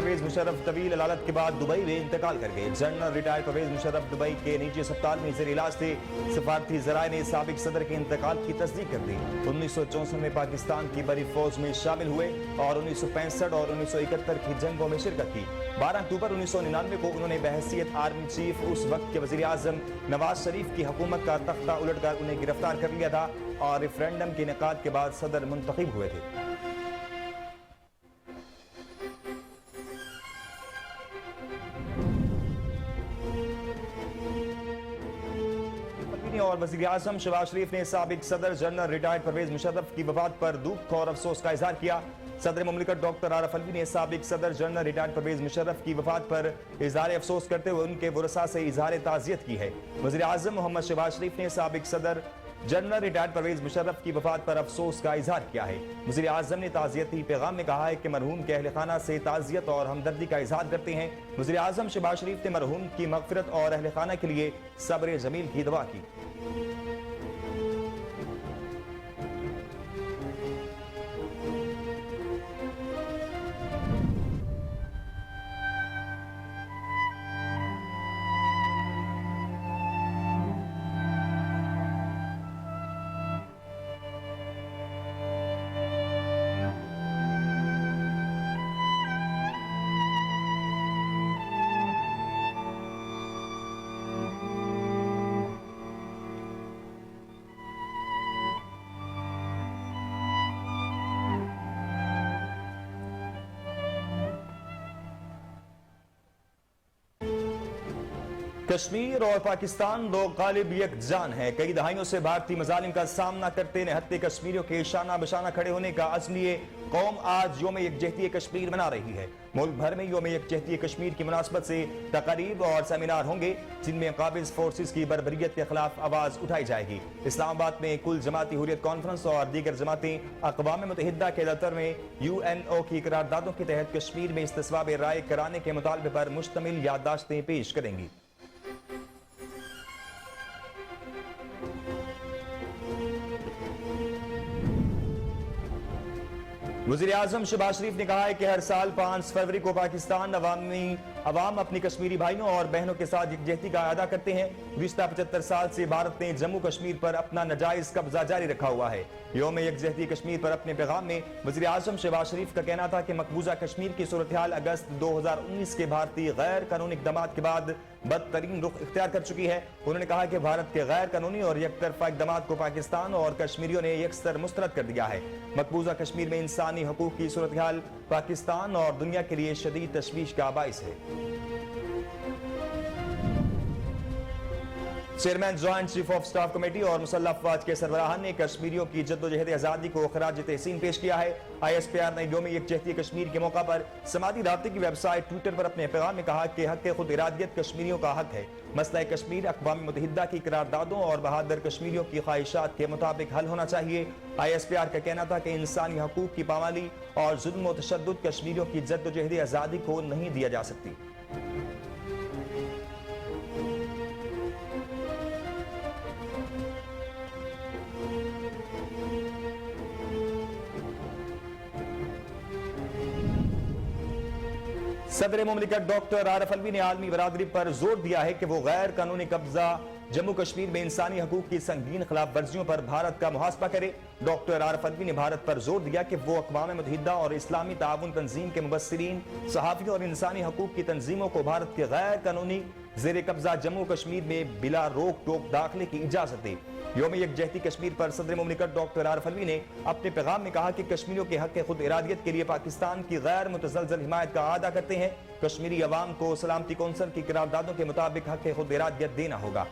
परवेज मुशर्रफ तवील अदालत के बाद दुबई में इंतकाल कर गए। General retired Pervez Musharraf Dubai के निजी अस्पताल में ज़ेर इलाज थे। सफारती ज़राए ने साबिक सदर के इंतकाल की तस्दीक कर दी। 1964 में पाकिस्तान की बड़ी फौज में शामिल हुए और 1965 और 1971 की जंगों में शिरकत की। 12 अक्टूबर 1999 को उन्होंने बहैसियत आर्मी चीफ उस वक्त के वज़ीर आज़म नवाज शरीफ की हुकूमत का तख्ता उलटकर उन्हें गिरफ्तार कर लिया था और रेफरेंडम के इनेकाद के बाद सदर मुंतखब हुए थे। और वज़ीर आज़म शहबाज शरीफ ने साबिक सदर जनरल रिटायर्ड परवेज मुशर्रफ की वफात पर दुख और अफसोस का इजहार किया। सदर मुमलिकत डॉक्टर आरिफ अलवी ने साबिक सदर जनरल रिटायर्ड परवेज मुशर्रफ की वफात पर इजहार अफसोस करते हुए उनके वरसा से इजहार ताज़ियत की है। वज़ीर आज़म मोहम्मद शहबाज शरीफ ने साबिक सदर जनरल रिटायर्ड परवेज मुशर्रफ की वफात पर अफसोस का इजहार किया है। वज़ीर आज़म ने ताज़ियती पैगाम में कहा है कि मरहूम के अहल खाना से ताज़ियत और हमदर्दी का इजहार करते हैं। वज़ीर आज़म शहबाज शरीफ ने मरहूम की मग़फ़िरत और अहल खाना के लिए सब्र जमील की दुआ की। कश्मीर और पाकिस्तान दो गालिब यकजान है। कई दहाइयों से भारतीय मजालिम का सामना करते निहत्ते कश्मीरियों के शाना बशाना खड़े होने का अज़्म लिए कौम आज योम यकजहती कश्मीर मना रही है। मुल्क भर में योम यकजहती कश्मीर की मुनासबत से तकारीब और सेमिनार होंगे जिनमें काबिज फोर्सेस की बर्बरियत के खिलाफ आवाज उठाई जाएगी। इस्लामाबाद में कुल जमाती हुर्रियत कॉन्फ्रेंस और दीगर जमातें अक़वाम मुत्तहिदा के दफ्तर में UNO की करारदादों के तहत कश्मीर में इस्तिस्वाब राय कराने के मुतालबे पर मुश्तमिल याददाश्तें पेश करेंगी। वज़ीर आज़म शहबाज शरीफ ने कहा है कि हर साल 5 फरवरी को पाकिस्तान अवाम अपनी कश्मीरी भाइयों और बहनों के साथ यकजहती का अदा करते हैं। गुज़िश्ता 75 साल से भारत ने जम्मू कश्मीर पर अपना नाजायज कब्जा जारी रखा हुआ है। योम यकजहती कश्मीर पर अपने पैगाम में वज़ीर आज़म शहबाज शरीफ का कहना था कि मकबूजा कश्मीर की सूरत हाल अगस्त 2019 के भारतीय गैर कानूनी इक़दामात के बाद बदतरीन रुख इख्तियार कर चुकी है। उन्होंने कहा कि भारत के गैर कानूनी और यकतरफा इक़दामात को पाकिस्तान और कश्मीरियों ने यकसर मुस्तरद कर दिया है। मकबूजा कश्मीर में इंसानी हकूक़ की सूरत हाल पाकिस्तान और दुनिया के लिए शदीद तशवीश का बाइस है। Chairman joint chief of staff committee और मुसल्लह अफवाज के सरबराहान ने कश्मीरियों की जद्दोजहद आज़ादी को खराज तहसीन पेश किया है। ISPR ने योम यकजहती कश्मीर के मौका पर समाजी राब्ते की वेबसाइट ट्विटर पर अपने पैगाम में कहा कि हक़ खुद इरादियत कश्मीरियों का हक है। मसला कश्मीर अक़वाम मुत्तहिदा की करारदादों और बहादुर कश्मीरियों की ख्वाहिशात के मुताबिक हल होना चाहिए। ISPR का कहना था कि इंसानी हकूक़ की पामाली और जुल्म व तशद्दुद कश्मीरियों की जद्दोजहद आज़ादी को नहीं दिया जा सकती। सदर मुमलिकत डॉक्टर आरिफ अलवी ने आलमी बरादरी पर जोर दिया है कि वो गैर कानूनी कब्जा जम्मू कश्मीर में इंसानी हकूक की संगीन खिलाफ वर्जियों पर भारत का मुहासबा करे। डॉक्टर आरिफ अलवी ने भारत पर जोर दिया कि वो अक़वाम मुत्तहिदा और इस्लामी ताउन तंजीम के मुबस्सिरीन, सहाफ़ियों और इंसानी हकूक की तंजीमों को भारत के गैर कानूनी ज़ेर कब्जा जम्मू कश्मीर में बिला रोक टोक दाखिले की इजाज़त दे। योम यकजहती कश्मीर पर सदर मुमलिकत डॉक्टर आरिफ अलवी ने अपने पैगाम में कहा कि कश्मीरियों के हक़ खुद इरादियत के लिए पाकिस्तान की गैर मुतज़लज़ल हिमायत का अदा करते हैं। कश्मीरी अवाम को सलामती कौंसिल की करारदादों के मुताबिक हक़ खुद इरादियत देना होगा।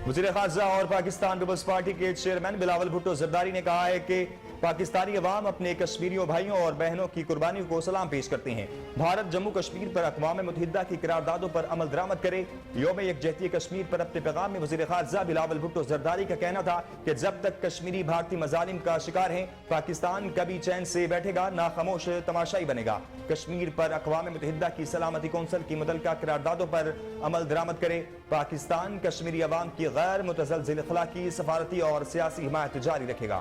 वज़ीर ख़ारजा और पाकिस्तान पीपल्स पार्टी के चेयरमैन बिलावल भुट्टो ज़रदारी ने कहा है कि پاکستانی عوام اپنے کشمیریوں بھائیوں اور بہنوں کی قربانیوں کو سلام پیش کرتے ہیں۔ بھارت جموں کشمیر پر اقوام متحدہ کی قراردادوں پر عمل درآمد کرے۔ یوم یکجہتی کشمیر پر اپنے پیغام میں وزیر خارجہ بلاول بھٹو زرداری کا کہنا تھا کہ جب تک کشمیری بھارتی مظالم کا شکار ہیں، پاکستان کبھی چین سے بیٹھے گا نہ خاموش تماشائی بنے گا۔ کشمیر پر اقوام متحدہ کی سلامتی کونسل کی متعلقہ قراردادوں پر عمل درآمد کرے۔ پاکستان کشمیری عوام کی غیر متزلزل اخلاقی، سفارتی اور سیاسی حمایت جاری رکھے گا۔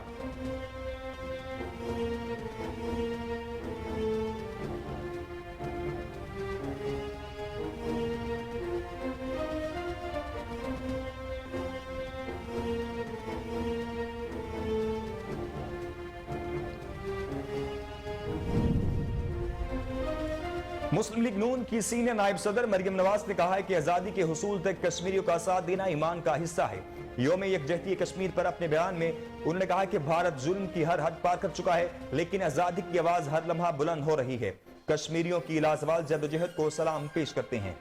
مسلم لیگ نون کی سینئر نائب صدر مریم نواز نے کہا ہے کہ آزادی کے حصول تک کشمیریوں کا ساتھ دینا ایمان کا حصہ ہے۔ یوم یکجہتی کشمیر پر اپنے بیان میں انہوں نے کہا کہ بھارت ظلم کی ہر حد پار کر چکا ہے، لیکن آزادی کی آواز ہر لمحہ بلند ہو رہی ہے۔ کشمیریوں کی لازوال جدوجہد کو سلام پیش کرتے ہیں۔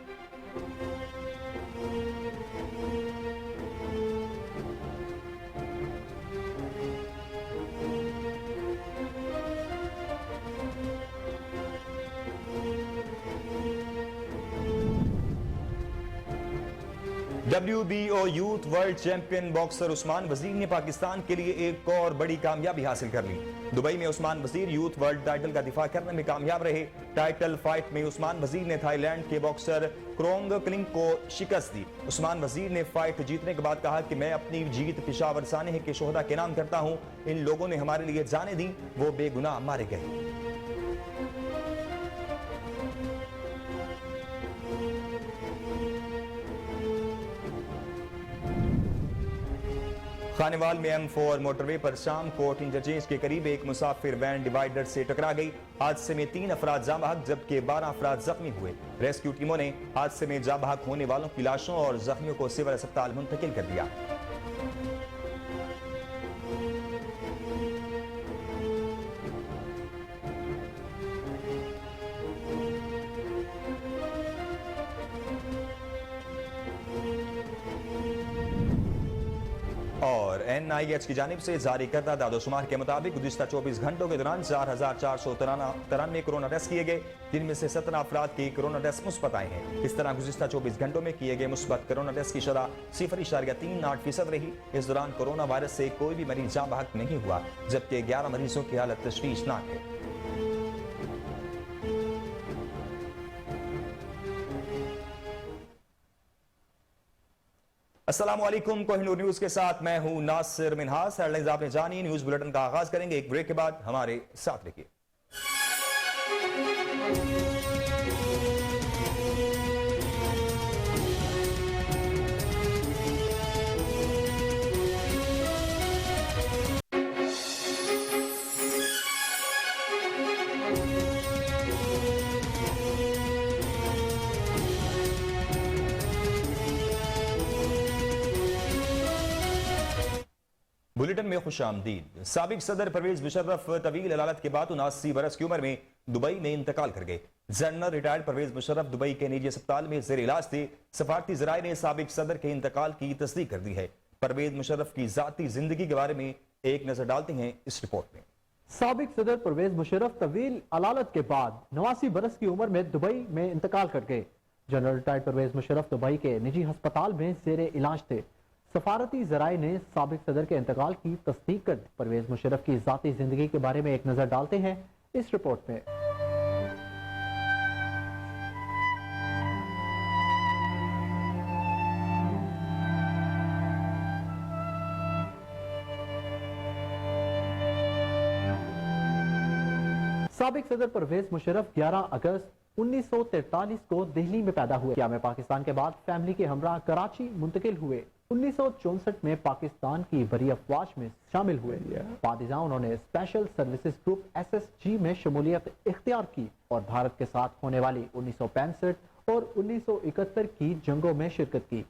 WBO youth world champion boxer Usman Wazir نے پاکستان کے لیے ایک اور بڑی کامیابی حاصل کر لی۔ دبئی میں عثمان وزیر یوتھ ورلڈ ٹائٹل کا دفاع کرنے میں کامیاب رہے۔ ٹائٹل فائٹ میں عثمان وزیر نے تھائی لینڈ کے باکسر کرونگ کلنگ کو شکست دی۔ عثمان وزیر نے فائٹ جیتنے کے بعد کہا کہ میں اپنی جیت پشاور سانحے کے شہداء کے نام کرتا ہوں۔ ان لوگوں نے ہمارے لیے جانیں دیں، وہ بے گناہ مارے گئے۔ خانیوال میں M4 موٹر وے پر شام کوٹ انٹرچینج کے قریب ایک مسافر وین ڈیوائیڈر سے ٹکرا گئی۔ حادثے میں 3 افراد جاں بحق جبکہ 12 افراد زخمی ہوئے۔ ریسکیو ٹیموں نے حادثے میں جاں بحق ہونے والوں کی لاشوں اور زخمیوں کو سول اسپتال منتقل کر دیا۔ اور NIH کی جانب سے جاری کردہ داد و شمار کے مطابق گزشتہ 24 گھنٹوں کے دوران 4493 کرونا ٹیسٹ کیے گئے، جن میں سے 17 افراد کی کرونا ٹیسٹ مثبت آئے ہیں۔ اس طرح گزشتہ 24 گھنٹوں میں کیے گئے مثبت کرونا ٹیسٹ کی شرح 0.38% رہی۔ اس دوران کرونا وائرس سے کوئی بھی مریض جاں بحق نہیں ہوا، جبکہ 11 مریضوں کی حالت تشویشناک ہے۔ السلام علیکم، کوہ نور نیوز کے ساتھ میں ہوں ناصر منہاس۔ ہیڈ لائنز آپ نے جانی، نیوز بلیٹن کا آغاز کریں گے ایک بریک کے بعد، ہمارے ساتھ رہیے۔ بلیٹن میں خوش آمدید۔ سابق صدر پرویز مشرف طویل علالت کے بعد 79 برس کی عمر میں دبئی میں انتقال کر گئے۔ General retired Pervez Musharraf Dubai کے نجی اسپتال میں زیر علاج تھے۔ سفارتی ذرائع نے سابق صدر کے انتقال کی تصدیق کر دی ہے۔ پرویز مشرف کی ذاتی زندگی کے بارے میں ایک نظر ڈالتے ہیں اس رپورٹ میں۔ سابق صدر پرویز مشرف طویل علالت کے بعد 89 برس کی عمر میں دبئی میں انتقال کر گئے۔ General retired Pervez Musharraf Dubai کے نجی ہسپتال میں زیر علاج تھے۔ سفارتی ذرائع نے سابق صدر کے انتقال کی تصدیق کر دی۔ پرویز مشرف کی ذاتی زندگی کے بارے میں ایک نظر ڈالتے ہیں اس رپورٹ میں۔ سابق صدر پرویز مشرف 11 اگست 1943 کو دہلی میں پیدا ہوئے۔ قیام پاکستان کے بعد فیملی کے ہمراہ کراچی منتقل ہوئے۔ 1964 میں پاکستان کی بری افواج میں شامل ہوئے۔ بعد ازاں انہوں نے اسپیشل سروسز گروپ SSG میں شمولیت اختیار کی اور بھارت کے ساتھ ہونے والی 1965 اور 1971 کی جنگوں میں شرکت کی۔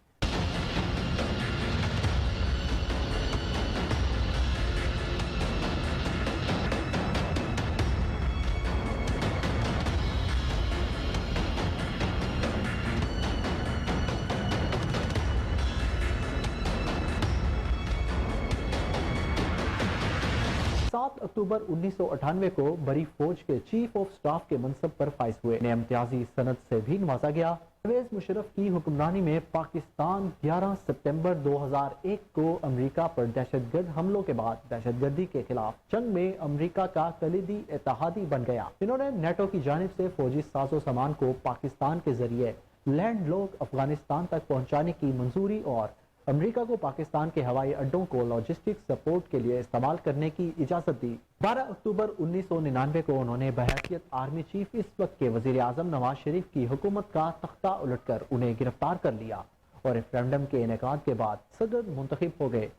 अक्टूबर 1998 को बरी फौज के चीफ ऑफ स्टाफ के मनसब पर फाइज हुए। इन्हें इम्तियाजी सनद से भी नवाजा गया। परवेज मुशर्रफ की हुक्मरानी में पाकिस्तान 11 सितंबर 2001 को अमेरिका पर दहशतगर्द हमलों के बाद दहशतगर्दी के खिलाफ जंग में अमेरिका का कलीदी इत्तेहादी बन गया। इन्होंने नेटो की जानिब से फौजी साजो सामान को पाकिस्तान के जरिए लैंड लॉक अफगानिस्तान तक पहुंचाने की मंजूरी और अमेरिका को पाकिस्तान के हवाई अड्डों को लॉजिस्टिक सपोर्ट के लिए इस्तेमाल करने की इजाजत दी। 12 अक्टूबर 1999 को उन्होंने बहैसियत आर्मी चीफ इस वक्त के वजीर आजम नवाज शरीफ की हुकूमत का तख्ता उलटकर उन्हें गिरफ्तार कर लिया और रेफरेंडम के इनेकाद के बाद सदर मुंतखब हो गए।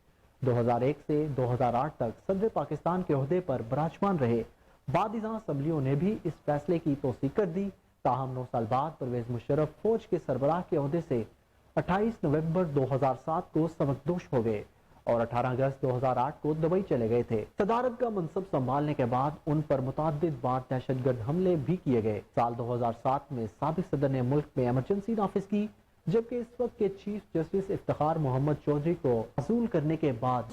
2001 से 2008 तक सदर पाकिस्तान के ओहदे पर बराजमान रहे। बादिज़ां असम्बलियों ने भी इस फैसले की तौसीक कर दी। ताहम 9 साल बाद परवेज मुशर्रफ फौज के सरबराह के ओहदे से 28 नवंबर 2007 को सबकदोश हो गए और 18 अगस्त 2008 को दुबई चले गए थे। सदारत का मनसब संभालने के बाद उन पर मुतअद्दिद बार दहशतगर्द हमले भी किए गए। साल 2007 में साबिक सदर ने मुल्क में इमरजेंसी नाफिज की, जबकि इस वक्त के चीफ जस्टिस इफ्तिखार मोहम्मद चौधरी को माजूल करने के बाद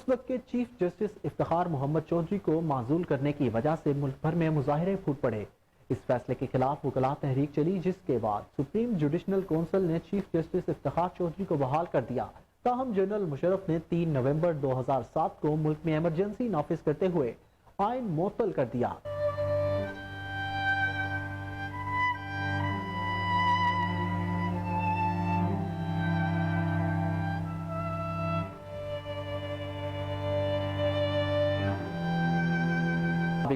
माजूल करने की वजह से मुल्क भर में मुजाहिरे फूट पड़े। इस फैसले के खिलाफ वकला तहरीक चली, जिसके बाद सुप्रीम जुडिशनल काउंसिल ने चीफ जस्टिस इफ्तिखार चौधरी को बहाल कर दिया। ताहम जनरल मुशर्रफ ने 3 नवंबर 2007 को मुल्क में इमरजेंसी नाफिज करते हुए आइन मुअत्तल कर दिया।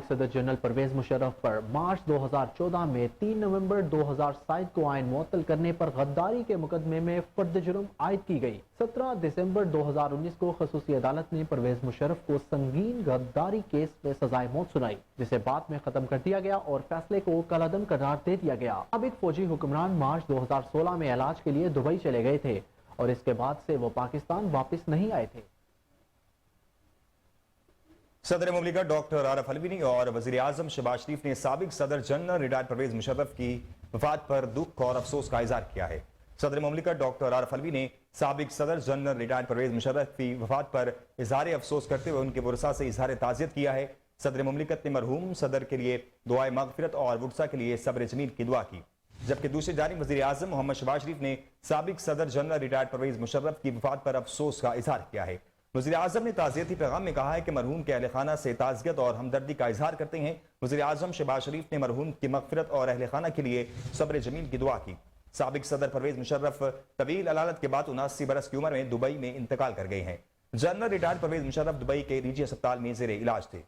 सदर जनरल परवेज मुशर्रफ पर मार्च 2014 में 3 नवंबर 2007 को आइन मुअत्तल करने पर गद्दारी के मुकदमे में फर्द जुर्म आयद की गई। 17 दिसंबर 2019 को खसूसी अदालत ने परवेज मुशर्रफ को संगीन गद्दारी केस में सजाए मौत सुनाई, जिसे बाद में खत्म कर दिया गया और फैसले को कलअदम करार दे दिया गया। साबिक फौजी हुक्मरान मार्च 2016 में इलाज के लिए दुबई चले गए थे और इसके बाद से वो पाकिस्तान वापस नहीं आए थे। सदर मुमलिकत डॉक्टर आरिफ अलवी और वजीर आजम शहबाज शरीफ ने साबिक सदर जनरल रिटायर्ड परवेज मुशर्रफ की वफात पर दुख और अफसोस का इजहार किया है। सदर मुमलिकत डॉक्टर आरिफ अलवी ने साबिक सदर जनरल रिटायर्ड परवेज मुशर्रफ की वफात पर इजहार अफसोस करते हुए उनके वरसा से इजहार ताज़ियत किया है। सदर मुमलिकत ने मरहूम सदर के लिए दुआए मगफिरत और वरसा के लिए सब्र जमील की दुआ की, जबकि दूसरी जानिब वजीर आजम मोहम्मद शहबाज शरीफ ने साबिक सदर जनरल रिटायर्ड परवेज मुशर्रफ की वफात पर अफसोस का इजहार किया है। वज़ीर आज़म ने ताज़ियती पैगाम में कहा है कि मरहूम के अहले खाना से ताज़ियत और हमदर्दी का इजहार करते हैं। वज़ीर आज़म शहबाज शरीफ ने मरहूम की मग़फ़िरत और अहले खाना के लिए सब्र जमील की दुआ की। साबिक सदर परवेज मुशर्रफ तवील अलालत के बाद 79 बरस की उम्र में दुबई में इंतकाल कर गए हैं। General retired Pervez Musharraf Dubai के निजी अस्पताल में ज़ेरे इलाज थे।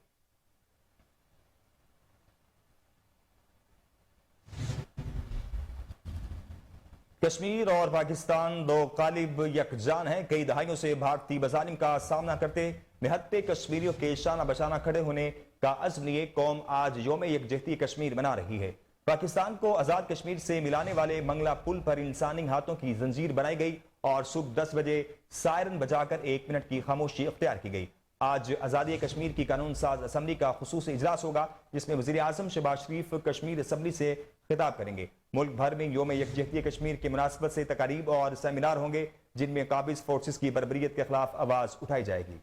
कश्मीर और पाकिस्तान दो कालिब यकजान हैं। कई दहाइयों से भारतीय मज़ालिम का सामना करते निहत्ते कश्मीरियों के शाना बशाना खड़े होने का अज़्म लिए कौम आज योम यकजहती कश्मीर मना रही है। पाकिस्तान को आज़ाद कश्मीर से मिलाने वाले मंगला पुल पर इंसानी हाथों की जंजीर बनाई गई और सुबह 10 बजे सायरन बजाकर 1 मिनट की खामोशी अख्तियार की गई। आज आज़ादी कश्मीर की कानून साज असम्बली का खुसूसी इजलास होगा, जिसमें वज़ीर आज़म शहबाज शरीफ कश्मीर असम्बली से खिताब करेंगे। मुल्क भर में योम यकजहती कश्मीर की मुनासबत से तकारीब और सेमिनार होंगे, जिनमें काबिज फोर्सेस की बर्बरियत के खिलाफ आवाज उठाई जाएगी।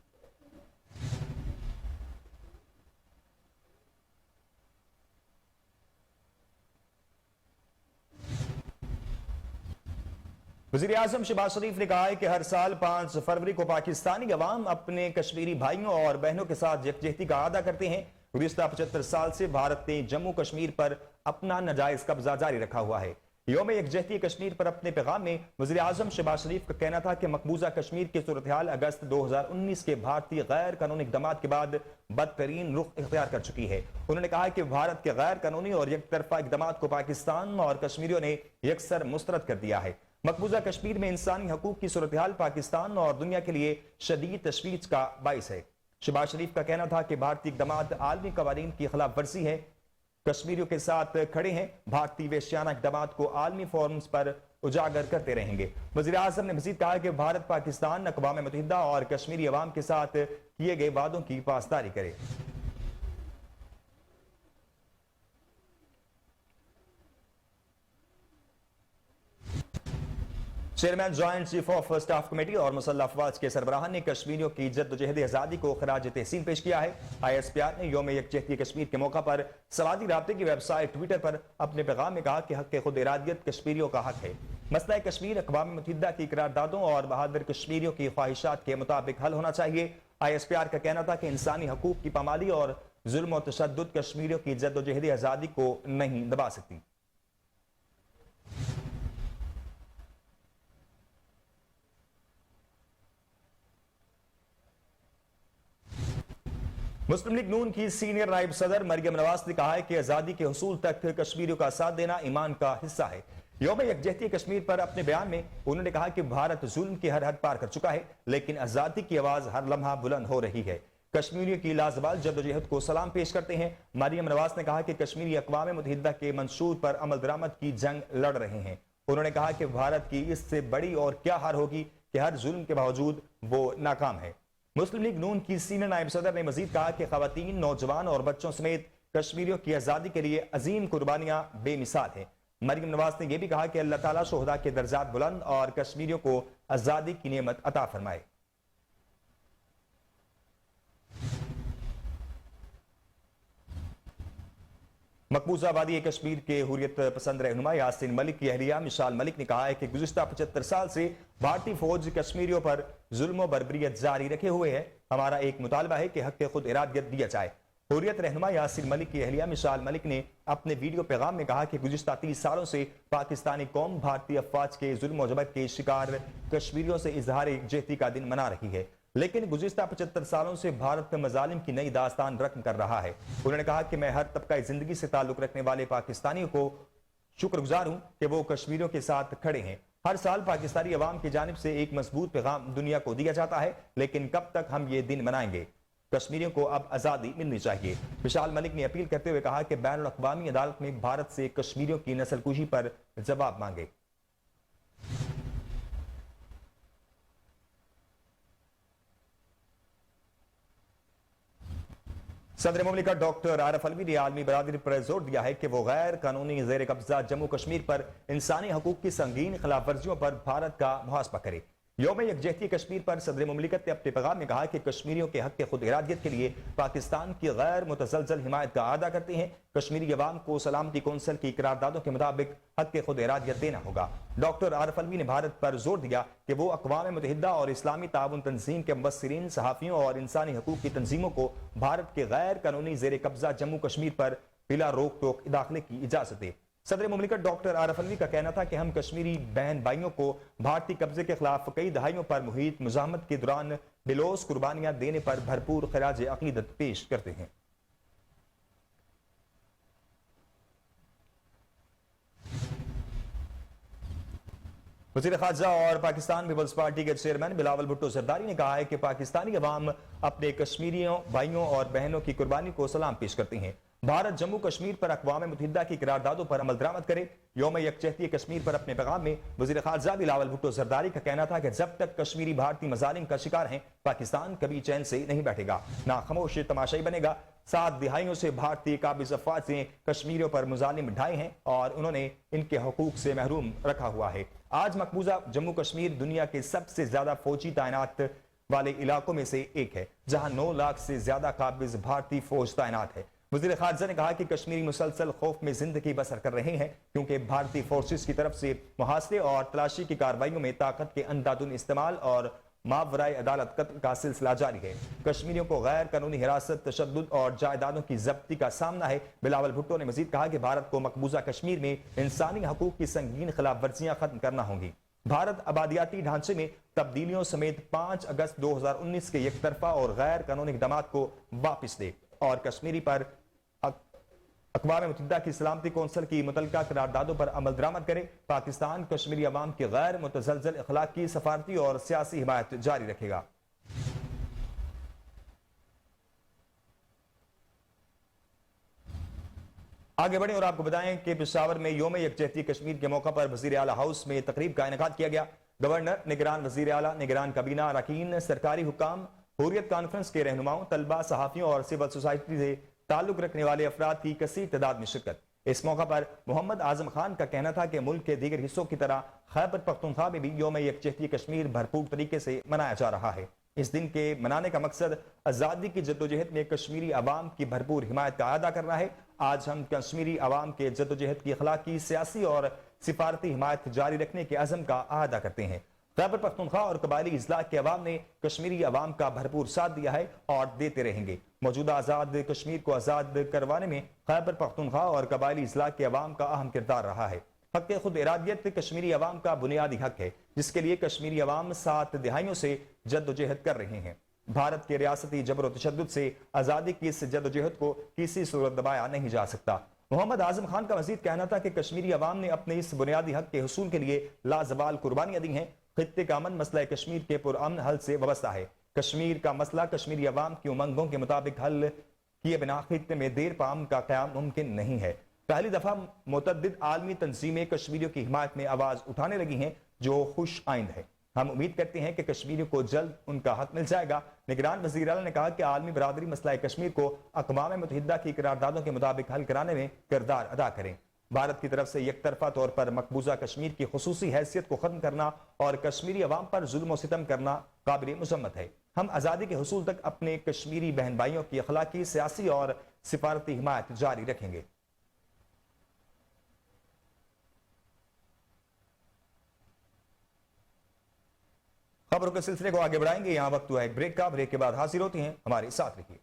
वज़ीर आज़म शहबाज शरीफ ने कहा है कि हर साल 5 फरवरी को पाकिस्तानी अवाम अपने कश्मीरी भाइयों और बहनों के साथ यकजहती का अदा करते हैं। गुज़िश्ता 75 साल से भारत ने जम्मू कश्मीर पर अपना नाजायज कब्जा जारी रखा हुआ है। योम यकजहती कश्मीर पर अपने पैगाम में वज़ीर आज़म शहबाज शरीफ का कहना था कि मकबूजा कश्मीर की सूरत हाल अगस्त 2019 के भारतीय गैर कानूनी इक़दामात के बाद बदतरीन रुख इख्तियार कर चुकी है। उन्होंने कहा कि भारत के गैर कानूनी और एक तरफा इक़दामात को पाकिस्तान और कश्मीरियों ने यकसर मुस्तरद कर दिया है। मकबूजा कश्मीर में इंसानी हकूक की सूरत हाल पाकिस्तान और दुनिया के लिए शदीद तशवीश का बाइस है। शहबाज शरीफ का कहना था कि भारतीय इक़दामात आलमी कवानीन की खिलाफ वर्जी है, कश्मीरियों के साथ खड़े हैं, भारतीय वेश्याना इक़दामात को आलमी फोरम्स पर उजागर करते रहेंगे। वज़ीर आज़म ने मज़ीद कहा कि भारत पाकिस्तान अक़वाम मुत्तहिदा और कश्मीरी अवाम के साथ किए गए वादों की पासदारी करे। Chairman joint chief of staff committee और मुसल्लह अफवाज के सरबराहान ने कश्मीरियों की जद्दोजहद आज़ादी को खराज तहसीन पेश किया है। ISPR ने यौम यकजहती कश्मीर के मौका पर समाजी राब्ते की वेबसाइट ट्विटर पर अपने पैगाम में कहा कि हक खुद इरादियत कश्मीरियों का हक है। मसला कश्मीर अक़वाम मुत्तहिदा की करारदादों और बहादुर कश्मीरियों की ख्वाहिशात के मुताबिक हल होना चाहिए। ISPR का कहना था कि इंसानी हकूक की पामाली और जुल्म और तशद्दुद कश्मीरियों की जद्दोजहद आज़ादी को नहीं दबा सकती। मुस्लिम लीग नून की सीनियर नायब सदर मरियम नवाज ने कहा है कि आजादी के हुसूल तक कश्मीरियों का साथ देना ईमान का हिस्सा है। यौम यकजहती कश्मीर पर अपने बयान में उन्होंने कहा कि भारत जुल्म की हर हद पार कर चुका है, लेकिन आजादी की आवाज हर लम्हा बुलंद हो रही है। कश्मीरियों की लाजवाब जद्दोजहद को सलाम पेश करते हैं। मरियम नवाज ने कहा कि कश्मीरी अक़वाम मुत्तहिदा के मंशूर पर अमल दरामद की जंग लड़ रहे हैं। उन्होंने कहा कि भारत की इससे बड़ी और क्या हार होगी कि हर जुल्म के बावजूद वो नाकाम है। मुस्लिम लीग नून की सीनियर नायब सदर ने मजीद कहा कि खवातीन, नौजवान और बच्चों समेत कश्मीरियों की आज़ादी के लिए अजीम कुर्बानियां बेमिसाल हैं। मरियम नवाज ने यह भी कहा कि अल्लाह ताला शुहदा के दर्जात बुलंद और कश्मीरियों को आज़ादी की नेमत अता फरमाए। मकबूजा वादी कश्मीर के हुर्रियत पसंद रहनुमा यासीन मलिक की अहलिया मिसाल मलिक ने कहा है कि गुज़िश्ता 75 साल से भारतीय फौज कश्मीरियों पर जुल्म बर्बरियत जारी रखे हुए है। हमारा एक मुतालबा है कि हक खुद इरादियत दिया जाए। हुर्रियत रहनुमा यासीन मलिक की अहलिया मिसाल मलिक ने अपने वीडियो पैगाम में कहा कि गुज़िश्ता 30 सालों से पाकिस्तानी कौम भारतीय अफवाज के जुल्म और जबर के शिकार कश्मीरियों से इजहार यकजहती का दिन मना रही है, लेकिन गुज़िश्ता 75 सालों से भारत में मजालिम की नई दास्तान रकम कर रहा है। उन्होंने कहा कि मैं हर तबका जिंदगी से ताल्लुक रखने वाले पाकिस्तानियों को शुक्रगुजार हूं कि वो कश्मीरियों के साथ खड़े हैं। हर साल पाकिस्तानी अवाम की जानिब से एक मजबूत पैगाम दुनिया को दिया जाता है, लेकिन कब तक हम ये दिन मनाएंगे? कश्मीरियों को अब आज़ादी मिलनी चाहिए। मिसाल मलिक ने अपील करते हुए कहा कि बैनुल अक़वामी अदालत में भारत से कश्मीरियों की नस्लकुशी पर जवाब मांगे। सदर मुमलिकत डॉक्टर आरिफ अलवी ने आलमी बरादरी पर जोर दिया है कि वो गैर कानूनी ज़ेर कब्जा जम्मू कश्मीर पर इंसानी हकूक की संगीन खिलाफ वर्जियों पर भारत का मुहासबा करे। यौम यकजहती कश्मीर पर सदर मुमलिकत ने अपने पैगाम में कहा कि कश्मीरियों के हक खुद इरादियत के लिए पाकिस्तान की गैर मुतसलसल हिमायत का अदा करते हैं। कश्मीरी अवाम को सलामती कौंसिल की करारदादों के मुताबिक हक खुद इरादियत देना होगा। डॉक्टर आरिफ अलवी ने भारत पर जोर दिया कि वो अक़वाम मुत्तहिदा और इस्लामी ताउन तंजीम के मुबस्सिरीन, सहाफ़ियों और इंसानी हकूक की तंजीमों को भारत के गैर कानूनी ज़ेर कब्जा जम्मू कश्मीर पर बिला रोक टोक दाखिले की इजाजत दे। सदर मुमलिकत डॉक्टर आरिफ अलवी का कहना था कि हम कश्मीरी बहन भाइयों को भारतीय कब्जे के खिलाफ कई दहाइयों पर मुहित मुजाहमत के दौरान बेलोस कुर्बानियां देने पर भरपूर खराज अकीदत पेश करते हैं। वज़ीर ख़ारजा और पाकिस्तान पीपल्स पार्टी के चेयरमैन बिलावल भुट्टो जरदारी ने कहा है कि पाकिस्तानी अवाम अपने कश्मीरियों भाइयों और बहनों की कुर्बानी को सलाम पेश करते हैं। भारत जम्मू कश्मीर पर अक़वाम मुत्तहिदा की करारदादों पर अमल दरामद करे। यौम यकजहती कश्मीर पर अपने पैगाम में वज़ीर ख़ारजा बिलावल भुट्टो जरदारी का कहना था कि जब तक कश्मीरी भारतीय मजालिम का शिकार हैं, पाकिस्तान कभी चैन से नहीं बैठेगा, ना खामोश तमाशाई बनेगा। 7 दिहाइयों से भारतीय काबिज अफवाज ने कश्मीरियों पर मुजालिम ढाए हैं और उन्होंने इनके हकूक से महरूम रखा हुआ है। आज मकबूजा जम्मू कश्मीर दुनिया के सबसे ज्यादा फौजी तैनात वाले इलाकों में से एक है, जहां 9 लाख से ज्यादा काबिज भारतीय फौज तैनात है। वज़ीर ख़ारजा ने कहा कि कश्मीरी मुसलसल खौफ में जिंदगी बसर कर रहे हैं, क्योंकि भारतीय फोर्सेस की तरफ से मुहासरे और तलाशी की कार्रवाइयों में ताकत के अंधाधुंध इस्तेमाल और मावराए अदालत कत्ल का सिलसिला जारी है। कश्मीरियों को गैर कानूनी हिरासत, तशद्दुद और जायदादों की जब्ती का सामना है। बिलावल भुट्टो ने मजीद कहा कि भारत को मकबूजा कश्मीर में इंसानी हकूक की संगीन खिलाफ वर्जियां खत्म करना होंगी। भारत आबादियाती ढांचे में तब्दीलियों समेत 5 अगस्त 2019 के एक तरफा और गैर कानूनी इक़दाम को वापस दे और कश्मीरी पर अक़वाम मुत्तहिदा की सलामती कौंसिल की मुतल्लिका करारदादों पर अमल दरामद करे। पाकिस्तान कश्मीरी अवाम की गैर मुतज़लज़ल अखलाकी, सफारती और सियासी हिमायत जारी रखेगा। आगे बढ़े और आपको बताएं कि पेशावर में यौम यकजहती कश्मीर के मौका पर वज़ीर आला हाउस में तकरीब का इनेकाद किया गया। गवर्नर, निगरान वज़ीर आला, निगरान काबीना अरकान, सरकारी हुकाम, हुर्रियत कॉन्फ्रेंस के रहनुमाओं, तलबा, सहाफ़ियों और सिविल सोसाइटी से ताल्लुक रखने वाले अफराद की कसीर तादाद में शिरकत। इस मौका पर मोहम्मद आजम खान का कहना था कि मुल्क के दीगर हिस्सों की तरह खैबर पख्तूनख्वा में भी यौम यकजहती कश्मीर भरपूर तरीके से मनाया जा रहा है। इस दिन के मनाने का मकसद आज़ादी की जद्दोजहद में कश्मीरी अवाम की भरपूर हिमायत का अदा करना है। आज हम कश्मीरी अवाम के जद्दोजहद की अखलाकी, सियासी और सिफारती हिमायत जारी रखने के अज़म का अदा करते हैं। खैबर पख्तूनख्वा और कबायली इजलाह के अवाम ने कश्मीरी अवाम का भरपूर साथ दिया है और देते रहेंगे। मौजूदा आज़ाद कश्मीर को आज़ाद करवाने में खैबर पख्तूनख्वा और कबायली इजलाह के अवाम का अहम किरदार रहा है। हक खुद इरादियत कश्मीरी अवाम का बुनियादी हक है, जिसके लिए कश्मीरी अवाम 7 दहाइयों से जद्दोजहद कर रहे हैं। भारत के रियासती जबर और तशद्दुद से आज़ादी की इस जद्दोजहद को किसी सूरत दबाया नहीं जा सकता। मोहम्मद आजम खान का मजीद कहना था कि कश्मीरी अवाम ने अपने इस बुनियादी हक के हुसूल के लिए लाजवाल कुर्बानियां दी हैं। खित्ते का अमन मसला कश्मीर के पुरअमन हल से वाबस्ता है। कश्मीर का मसला कश्मीरी अवाम की उमंगों के मुताबिक हल किए बिना खित्ते में देर पाम का क़याम मुमकिन नहीं है। पहली दफा मुतअद्दिद आलमी तंजीमें कश्मीरियों की हिमायत में आवाज उठाने लगी हैं, जो खुश आइंद है। हम उम्मीद करते हैं कि कश्मीरियों को जल्द उनका हक मिल जाएगा। निगरान वज़ीर आला ने कहा कि आलमी बरादरी मसला कश्मीर को अक़वाम मुत्तहिदा की करारदादों के मुताबिक हल कराने में किरदार अदा करें। भारत की तरफ से यकतरफा तौर पर मकबूजा कश्मीर की खुसूसी हैसियत को खत्म करना और कश्मीरी अवाम पर जुल्म और सितम करना काबिल मुज़म्मत है। हम आज़ादी के हुसूल तक अपने कश्मीरी बहन भाइयों की अखलाकी, सियासी और सिफारती हिमायत जारी रखेंगे। खबरों के सिलसिले को आगे बढ़ाएंगे। यहाँ वक्त हुआ एक ब्रेक का। ब्रेक के बाद हाजिर होती हैं, हमारे साथ रहिए।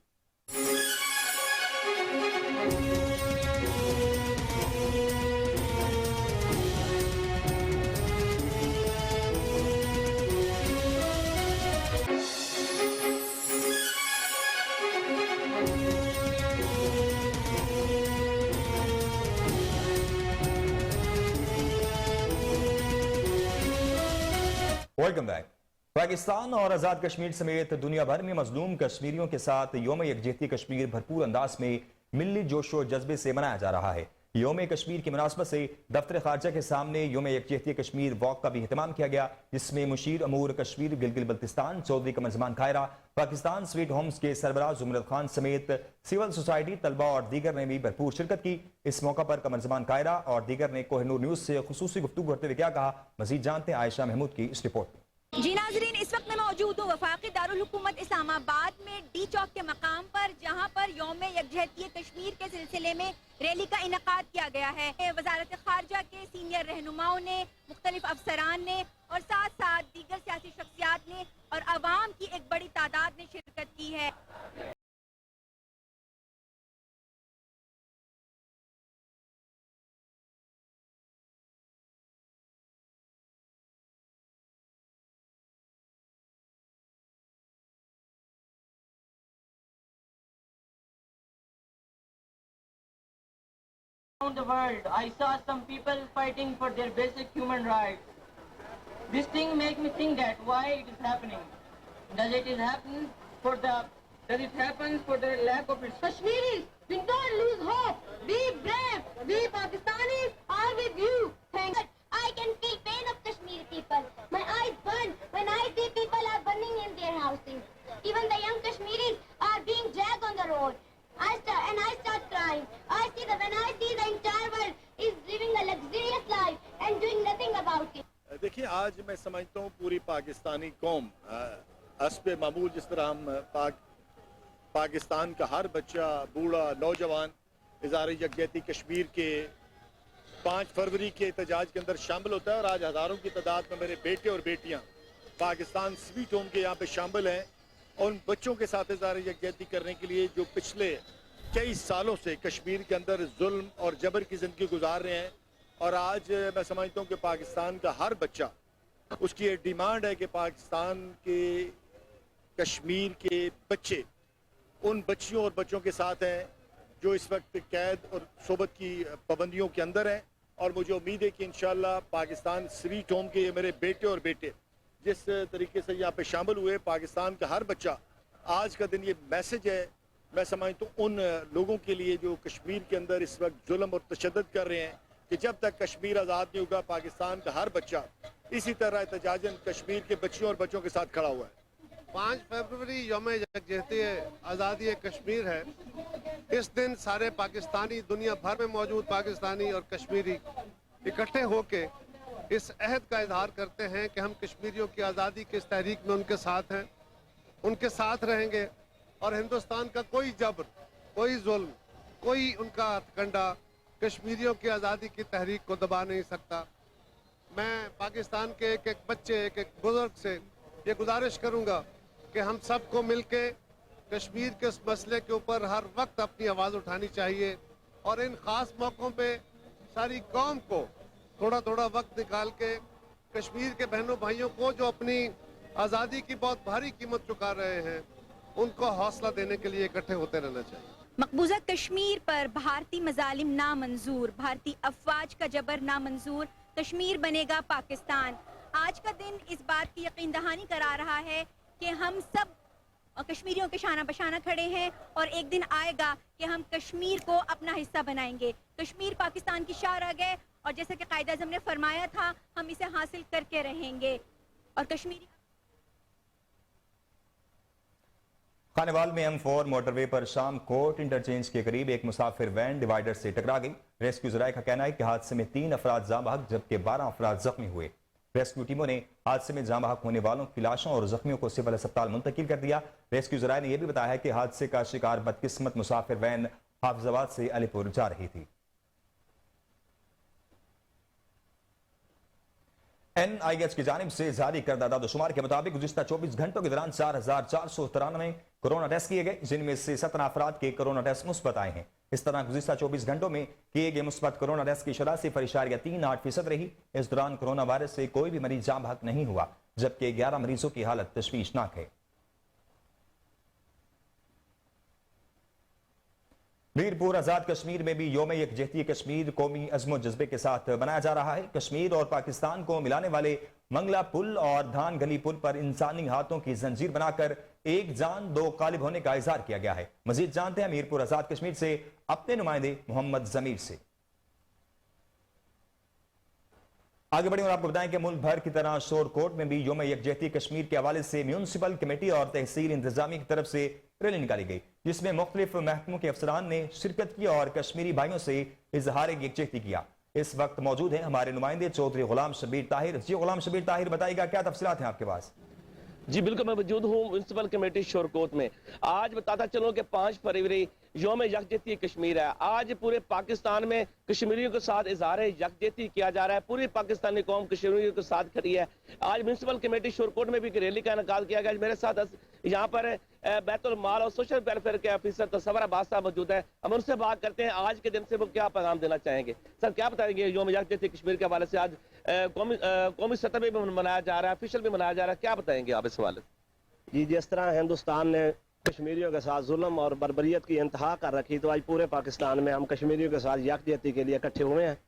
Welcome back. पाकिस्तान और आज़ाद कश्मीर समेत दुनिया भर में मजलूम कश्मीरियों के साथ यौम यकजहती कश्मीर भरपूर अंदाज में मिली जोश और जज्बे से मनाया जा रहा है। यौम कश्मीर की मुनासबत से दफ्तर खारजा के सामने यौम यकजहती कश्मीर वॉक का भी एहतमाम किया गया, जिसमें मुशीर अमूर कश्मीर गिलगित बल्तिस्तान चौधरी कमरजमान खायरा, पाकिस्तान स्वीट होम्स के सरबराह जुमरत खान समेत सिविल सोसाइटी, तलबा और दीगर ने भी भरपूर शिरकत की। इस मौका पर कमरजमान खायरा और दीगर ने कोहिनूर न्यूज से खुसूसी गुफ्तगू करते हुए क्या कहा, मजीद जानते हैं आयशा महमूद की इस रिपोर्ट में। जी नाजरीन, इस वक्त मैं मौजूद हूँ वफाकी दारुल हुकूमत इस्लामाबाद में डी चौक के मकाम पर, जहाँ पर यौम यकजहती कश्मीर के सिलसिले में रैली का इनकाद किया गया है। वजारत खारजा के सीनियर रहनुमाओं ने, मुख्तलिफ अफसरान ने और साथ साथ दीगर सियासी शख्सियात ने और अवाम की एक बड़ी तादाद ने शिरकत की है। Around the world, I saw some people fighting for their basic human rights. This thing makes me think that why it is happening. Does it happen for the lack of its Kashmiris, we don't lose hope. Be brave. We Pakistanis are with you. Thanks. I can feel pain of Kashmiri people. My eyes burn when I see people are burning in their houses. Even the young Kashmiris are being dragged on the road. I start crying. I see that when I see the entire world is living a luxurious life and doing nothing about it. देखिए, आज मैं समझता हूँ पूरी पाकिस्तानी कौम हस्ब मामूल, जिस तरह हम पाकिस्तान का हर बच्चा, बूढ़ा, नौजवान इज़हार यकजहती कश्मीर के 5 फरवरी के एहतजाज के अंदर शामिल होता है। और आज हज़ारों की तादाद में मेरे बेटे और बेटियाँ पाकिस्तान स्वीट होम के यहाँ पे शामिल हैं और उन बच्चों के साथ इज़हार यकजहती करने के लिए जो पिछले कई सालों से कश्मीर के अंदर जुल्म और जबर की ज़िंदगी गुजार रहे हैं। और आज मैं समझता हूँ कि पाकिस्तान का हर बच्चा, उसकी ये डिमांड है कि पाकिस्तान के कश्मीर के बच्चे उन बच्चियों और बच्चों के साथ हैं जो इस वक्त कैद और सोबत की पाबंदियों के अंदर हैं। और मुझे उम्मीद है कि इंशाअल्लाह पाकिस्तान स्वीट होम के ये मेरे बेटे और बेटे जिस तरीके से यहाँ पे शामिल हुए, पाकिस्तान का हर बच्चा, आज का दिन ये मैसेज है मैं समझता हूँ उन लोगों के लिए जो कश्मीर के अंदर इस वक्त जुल्म और तशद्दुद कर रहे हैं, कि जब तक कश्मीर आज़ाद नहीं होगा पाकिस्तान का हर बच्चा इसी तरह एहतजाजन कश्मीर के बच्चियों और बच्चों के साथ खड़ा हुआ है। 5 फरवरी यौम यकजहती आज़ादी कश्मीर है। इस दिन सारे पाकिस्तानी, दुनिया भर में मौजूद पाकिस्तानी और कश्मीरी इकट्ठे होके इस अहद का इजहार करते हैं कि हम कश्मीरियों की आज़ादी की इस तहरीक में उनके साथ हैं, उनके साथ रहेंगे और हिंदुस्तान का कोई जबर, कोई जुल्म, कोई उनका हथकंडा कश्मीरियों की आज़ादी की तहरीक को दबा नहीं सकता। मैं पाकिस्तान के एक एक बच्चे, एक एक बुजुर्ग से ये गुजारिश करूँगा कि हम सबको मिलके कश्मीर के इस मसले के ऊपर हर वक्त अपनी आवाज़ उठानी चाहिए और इन ख़ास मौक़ों पे सारी कौम को थोड़ा थोड़ा वक्त निकाल के कश्मीर के बहनों भाइयों को जो अपनी आज़ादी की बहुत भारी कीमत चुका रहे हैं उनको हौसला देने के लिए इकट्ठे होते रहना चाहिए। मकबूजा कश्मीर पर भारतीय मजालिम नामंजूर, भारतीय अफवाज का जबर नामंजूर, कश्मीर बनेगा पाकिस्तान। आज का दिन इस बात की यकीन दहानी करा रहा है कि हम सब कश्मीरियों के शाना बशाना खड़े हैं और एक दिन आएगा कि हम कश्मीर को अपना हिस्सा बनाएंगे। कश्मीर पाकिस्तान की शाहराग है और जैसे कि कायद आज़म ने फरमाया था, हम इसे हासिल करके रहेंगे। और कश्मीरी खानेवाल में M4 मोटरवे पर शाम कोर्ट इंटरचेंज के करीब एक मुसाफिर वैन डिवाइडर से टकरा गई। रेस्क्यू जराये का कहना है कि हादसे में 3 अफराद जाँ बहक जबकि 12 अफराद जख्मी हुए। रेस्क्यू टीमों ने हादसे में जाँ बहक होने वालों की लाशों और जख्मियों को सिविल अस्पताल मुंतकिल कर दिया। रेस्क्यू जराये ने यह भी बताया है कि हादसे का शिकार बदकिस्मत मुसाफिर वैन हाफिजाबाद से अलीपुर जा रही थी। NIH की जानिब से जारी करदा दादोशुमार के मुताबिक गुज़िश्ता 24 घंटों के दौरान 4,493 कोरोना टेस्ट किए गए, जिनमें से 17 अफराद के कोरोना टेस्ट मुस्बत आए हैं। इस तरह गुज़िश्ता 24 घंटों में किए गए मुस्बत कोरोना टेस्ट की शरह 0.38% रही। इस दौरान कोरोना वायरस से कोई भी मरीज जाँ बहक नहीं हुआ, जबकि 11 मरीजों की हालत तशवीशनाक है। मीरपुर आजाद कश्मीर में भी योम यकजहती कश्मीर कौमी अज़्म जज्बे के साथ मनाया जा रहा है। कश्मीर और पाकिस्तान को मिलाने वाले मंगला पुल और धान गली पुल पर इंसानी हाथों की जंजीर बनाकर एक जान दो कालिब होने का इजहार किया गया है। मजीद जानते हैं मीरपुर आजाद कश्मीर से अपने नुमाइंदे मोहम्मद जमीर से। आगे बढ़े और आपको बताएं कि मुल्क भर की तरह शोरकोट में भी योम यकजहती कश्मीर के हवाले से म्यूनसिपल कमेटी और तहसील इंतजामी की तरफ से रैली निकाली गई, जिसमें मुख्तलिफ महकमों के अफसरान ने शिरकत की और कश्मीरी भाइयों से इजहार यकजहती किया। इस वक्त मौजूद है हमारे नुमाइंदे चौधरी गुलाम शबीर ताहिर। जी गुलाम शबीर ताहिर, बताइएगा क्या तफसीलात हैं आपके पास? जी बिल्कुल, मैं मौजूद हूँ म्यूनसिपल कमेटी शोरकोट में। आज बताता चलूँ कि 5 फरवरी योम यकजहती कश्मीर है। आज पूरे पाकिस्तान में कश्मीरियों के साथ इजहार यकजहती किया जा रहा है। पूरी पाकिस्तानी कौम कश्मीरियों के साथ खड़ी है। आज म्यूनसिपल कमेटी शोरकोट में भी एक रैली का इनेकाद किया गया। मेरे साथ यहाँ पर बैतुल माल और सोशल वेलफेयर के ऑफिसर तसव्वुर अब्बास साहब मौजूद है। हम उनसे बात करते हैं आज के दिन से वो क्या पैगाम देना चाहेंगे। सर, क्या बताएंगे योम यकजहती कश्मीर के हवाले से? आज कौमी सतह पे भी मनाया जा रहा है, ऑफिशियल भी मनाया जा रहा है, क्या बताएंगे आप इस हवाले से? जी, जिस तरह हिंदुस्तान ने कश्मीरियों के साथ जुल्म और बर्बरियत की इंतहा कर रखी, तो आज पूरे पाकिस्तान में हम कश्मीरियों के साथ यकजहती के लिए इकट्ठे हुए हैं।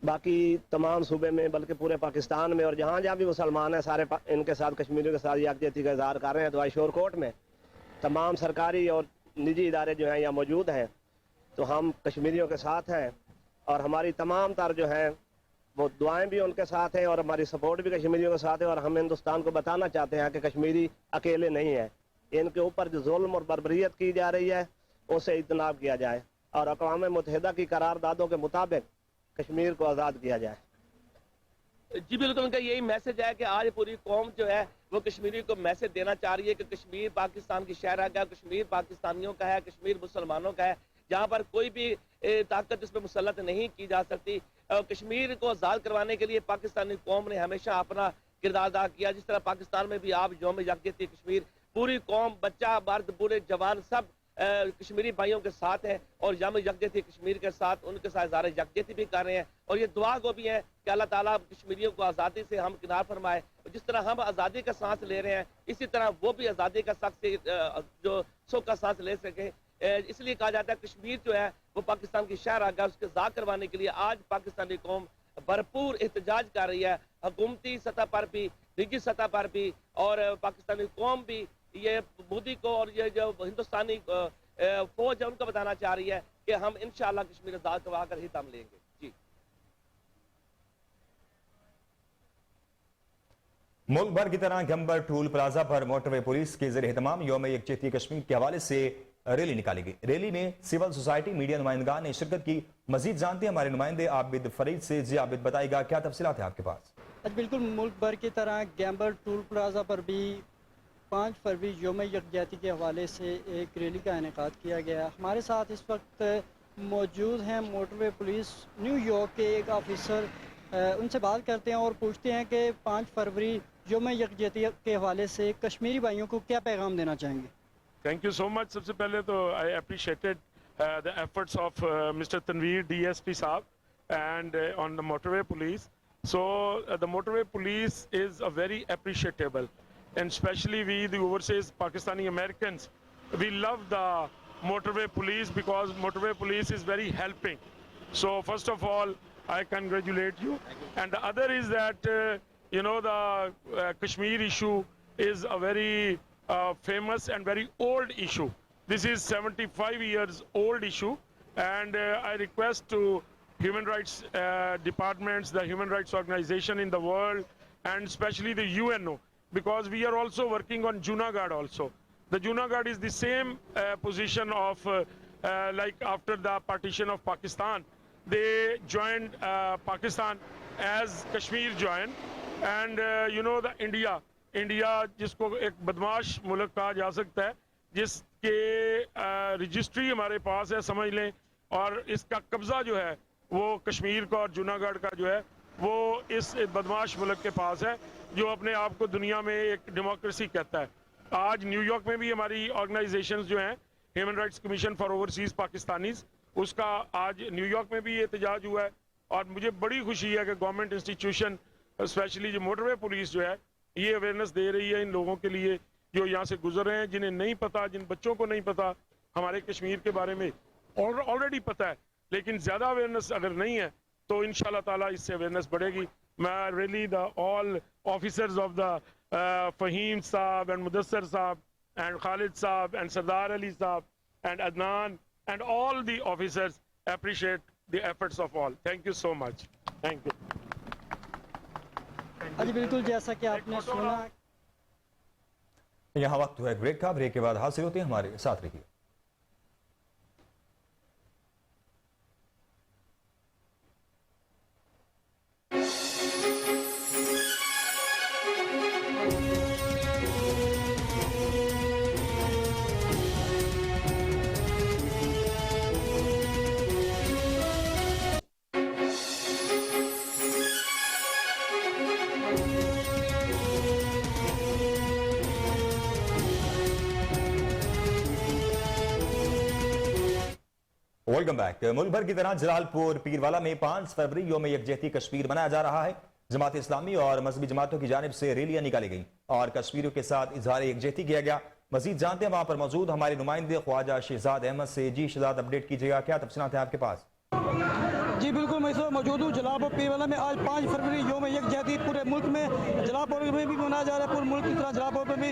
बाकी तमाम सूबे में, बल्कि पूरे पाकिस्तान में और जहाँ जहाँ भी मुसलमान हैं, सारे इनके साथ कश्मीरियों के साथ यकजहती का इजहार कर रहे हैं। तो आज शोरकोट में तमाम सरकारी और निजी इदारे जो हैं यहाँ मौजूद हैं, तो हम कश्मीरियों के साथ हैं और हमारी तमाम तर जो हैं वो दुआएं भी उनके साथ हैं और हमारी सपोर्ट भी कश्मीरियों के साथ है। और हम हिंदुस्तान को बताना चाहते हैं कि कश्मीरी अकेले नहीं है। इनके ऊपर जो जुल्म और बर्बरियत की जा रही है उससे इज्तनाब किया जाए और अक़वाम मुत्तहिदा की करारदादों के मुताबिक कश्मीर को आज़ाद किया जाए। जी बिल्कुल, उनका यही मैसेज है कि आज पूरी कौम जो है वो कश्मीरी को मैसेज देना चाह रही है कि कश्मीर पाकिस्तान की शहर है, कश्मीर पाकिस्तानियों का है, कश्मीर मुसलमानों का है, जहाँ पर कोई भी ताकत इस पर मुसल्लत नहीं की जा सकती। कश्मीर को आज़ाद करवाने के लिए पाकिस्तानी कौम ने हमेशा अपना किरदार अदा किया। जिस तरह पाकिस्तान में भी आप योम यकजहती कश्मीर पूरी कौम, बच्चा, मर्द, बूढ़े, जवान सब कश्मीरी भाइयों के साथ हैं और योम यकजहती कश्मीर के साथ उनके साथ इज़हार यकजहती भी कर रहे हैं। और ये दुआ को भी है कि अल्लाह ताला कश्मीरियों को आज़ादी से हम किनार फरमाए। जिस तरह हम आज़ादी का सांस ले रहे हैं, इसी तरह वो भी आज़ादी का जो सुख का सांस ले सके। इसलिए कहा जाता है कश्मीर जो है वो पाकिस्तान की शहर आगा, उसके आज़ाद करवाने के लिए आज पाकिस्तानी कौम भरपूर एहतजाज कर रही है। हुकूमती सतह पर भी, निजी सतह पर भी, और पाकिस्तानी कौम भी ये मोदी को और ये जो हिंदुस्तानी फौज है उनको बताना चाह रही है कि हम इंशाअल्लाह कश्मीर आज़ाद करवा कर ही दम लेंगे। जी, मुल्क भर की तरह गंबर टूल प्लाजा पर मोटरवे पुलिस के ज़रिए एहतमाम योम यकजहती कश्मीर के हवाले से रैली निकाली गई। रैली में सिविल सोसाइटी मीडिया नुमाइंदगान ने शिरकत की। मजीद जानते हैं हमारे नुमाइंदे आबिद फरीद से। जी आबिद, बताएगा क्या तफसीलात है आपके पास? आज बिल्कुल मुल्क भर की तरह गैम्बर टूल प्लाजा पर भी 5 फरवरी यौम यकजहती के हवाले से एक रैली का इनेकाद किया गया। हमारे साथ इस वक्त मौजूद हैं मोटरवे पुलिस न्यूयॉर्क के एक ऑफिसर। उनसे बात करते हैं और पूछते हैं कि 5 फरवरी यौम यकजहती के हवाले से कश्मीरी भाइयों को क्या पैगाम देना चाहेंगे? Thank you so much. सबसे पहले तो I appreciated the efforts of mister Tanveer DSP sahab and on the motorway police. So the motorway police is a very appreciable, and especially we the overseas Pakistani Americans, we love the motorway police because motorway police is very helping. So first of all, I congratulate you. And the other is that the Kashmir issue is a very famous and very old issue. This is 75 years old issue, and I request to human rights departments, the human rights organization in the world, and especially the UNO, because we are also working on Junagadh also. The Junagadh is the same position of like after the partition of Pakistan, they joined Pakistan as Kashmir joined, and the India जिसको एक बदमाश मुल्क कहा जा सकता है, जिसके registry हमारे पास है समझ लें, और इसका कब्जा जो है वो कश्मीर का और जूनागढ़ का जो है वो इस बदमाश मुल्क के पास है, जो अपने आप को दुनिया में एक डेमोक्रेसी कहता है। आज न्यूयॉर्क में भी हमारी ऑर्गेनाइजेशंस जो हैं, human rights commission for overseas Pakistanis, उसका आज न्यूयॉर्क में भी एहतजाज हुआ है। और मुझे बड़ी खुशी है कि गवर्नमेंट इंस्टीट्यूशन स्पेशली जो मोटरवे पुलिस जो है ये अवेयरनेस दे रही है इन लोगों के लिए जो यहाँ से गुजर रहे हैं, जिन्हें नहीं पता, जिन बच्चों को नहीं पता हमारे कश्मीर के बारे में, ऑलरेडी पता है लेकिन ज़्यादा अवेयरनेस अगर नहीं है तो इंशाल्लाह ताला इससे अवेयरनेस बढ़ेगी। मैं really the all officers of the Faheem sahab and Mudassar साहब एंड खालिद साहब एंड सरदार अली साहब and Adnan and all the officers appreciate the efforts of all. Thank you so much. Thank you. अजी बिल्कुल जैसा कि आपने सुना, यहाँ वक्त हुआ ब्रेक का। ब्रेक के बाद हाजिर होते हैं, हमारे साथ रहिए। Welcome back. मुल्क भर की तरह जलालपुर पीरवाला में 5 फरवरी यौम यकजहती कश्मीर मनाया जा रहा है। जमात इस्लामी और मजहबी जमातों की जानिब से रैलियां निकाली गई और कश्मीरियों के साथ इजहार यकजहती किया गया। मजीद जानते हैं वहां पर मौजूद हमारे नुमाइंदे ख्वाजा शहजाद अहमद से। जी शहजाद, अपडेट कीजिएगा, क्या तफसीलात है आपके पास? जी बिल्कुल, मैं इस वक्त मौजूद हूँ जलालपुर पीरवाला में। आज 5 फरवरी यौम यकजहती पूरे मुल्क में, जलालपुर में भी मनाया जा रहा है, पूरे मुल्क की तरह जलालपुर में भी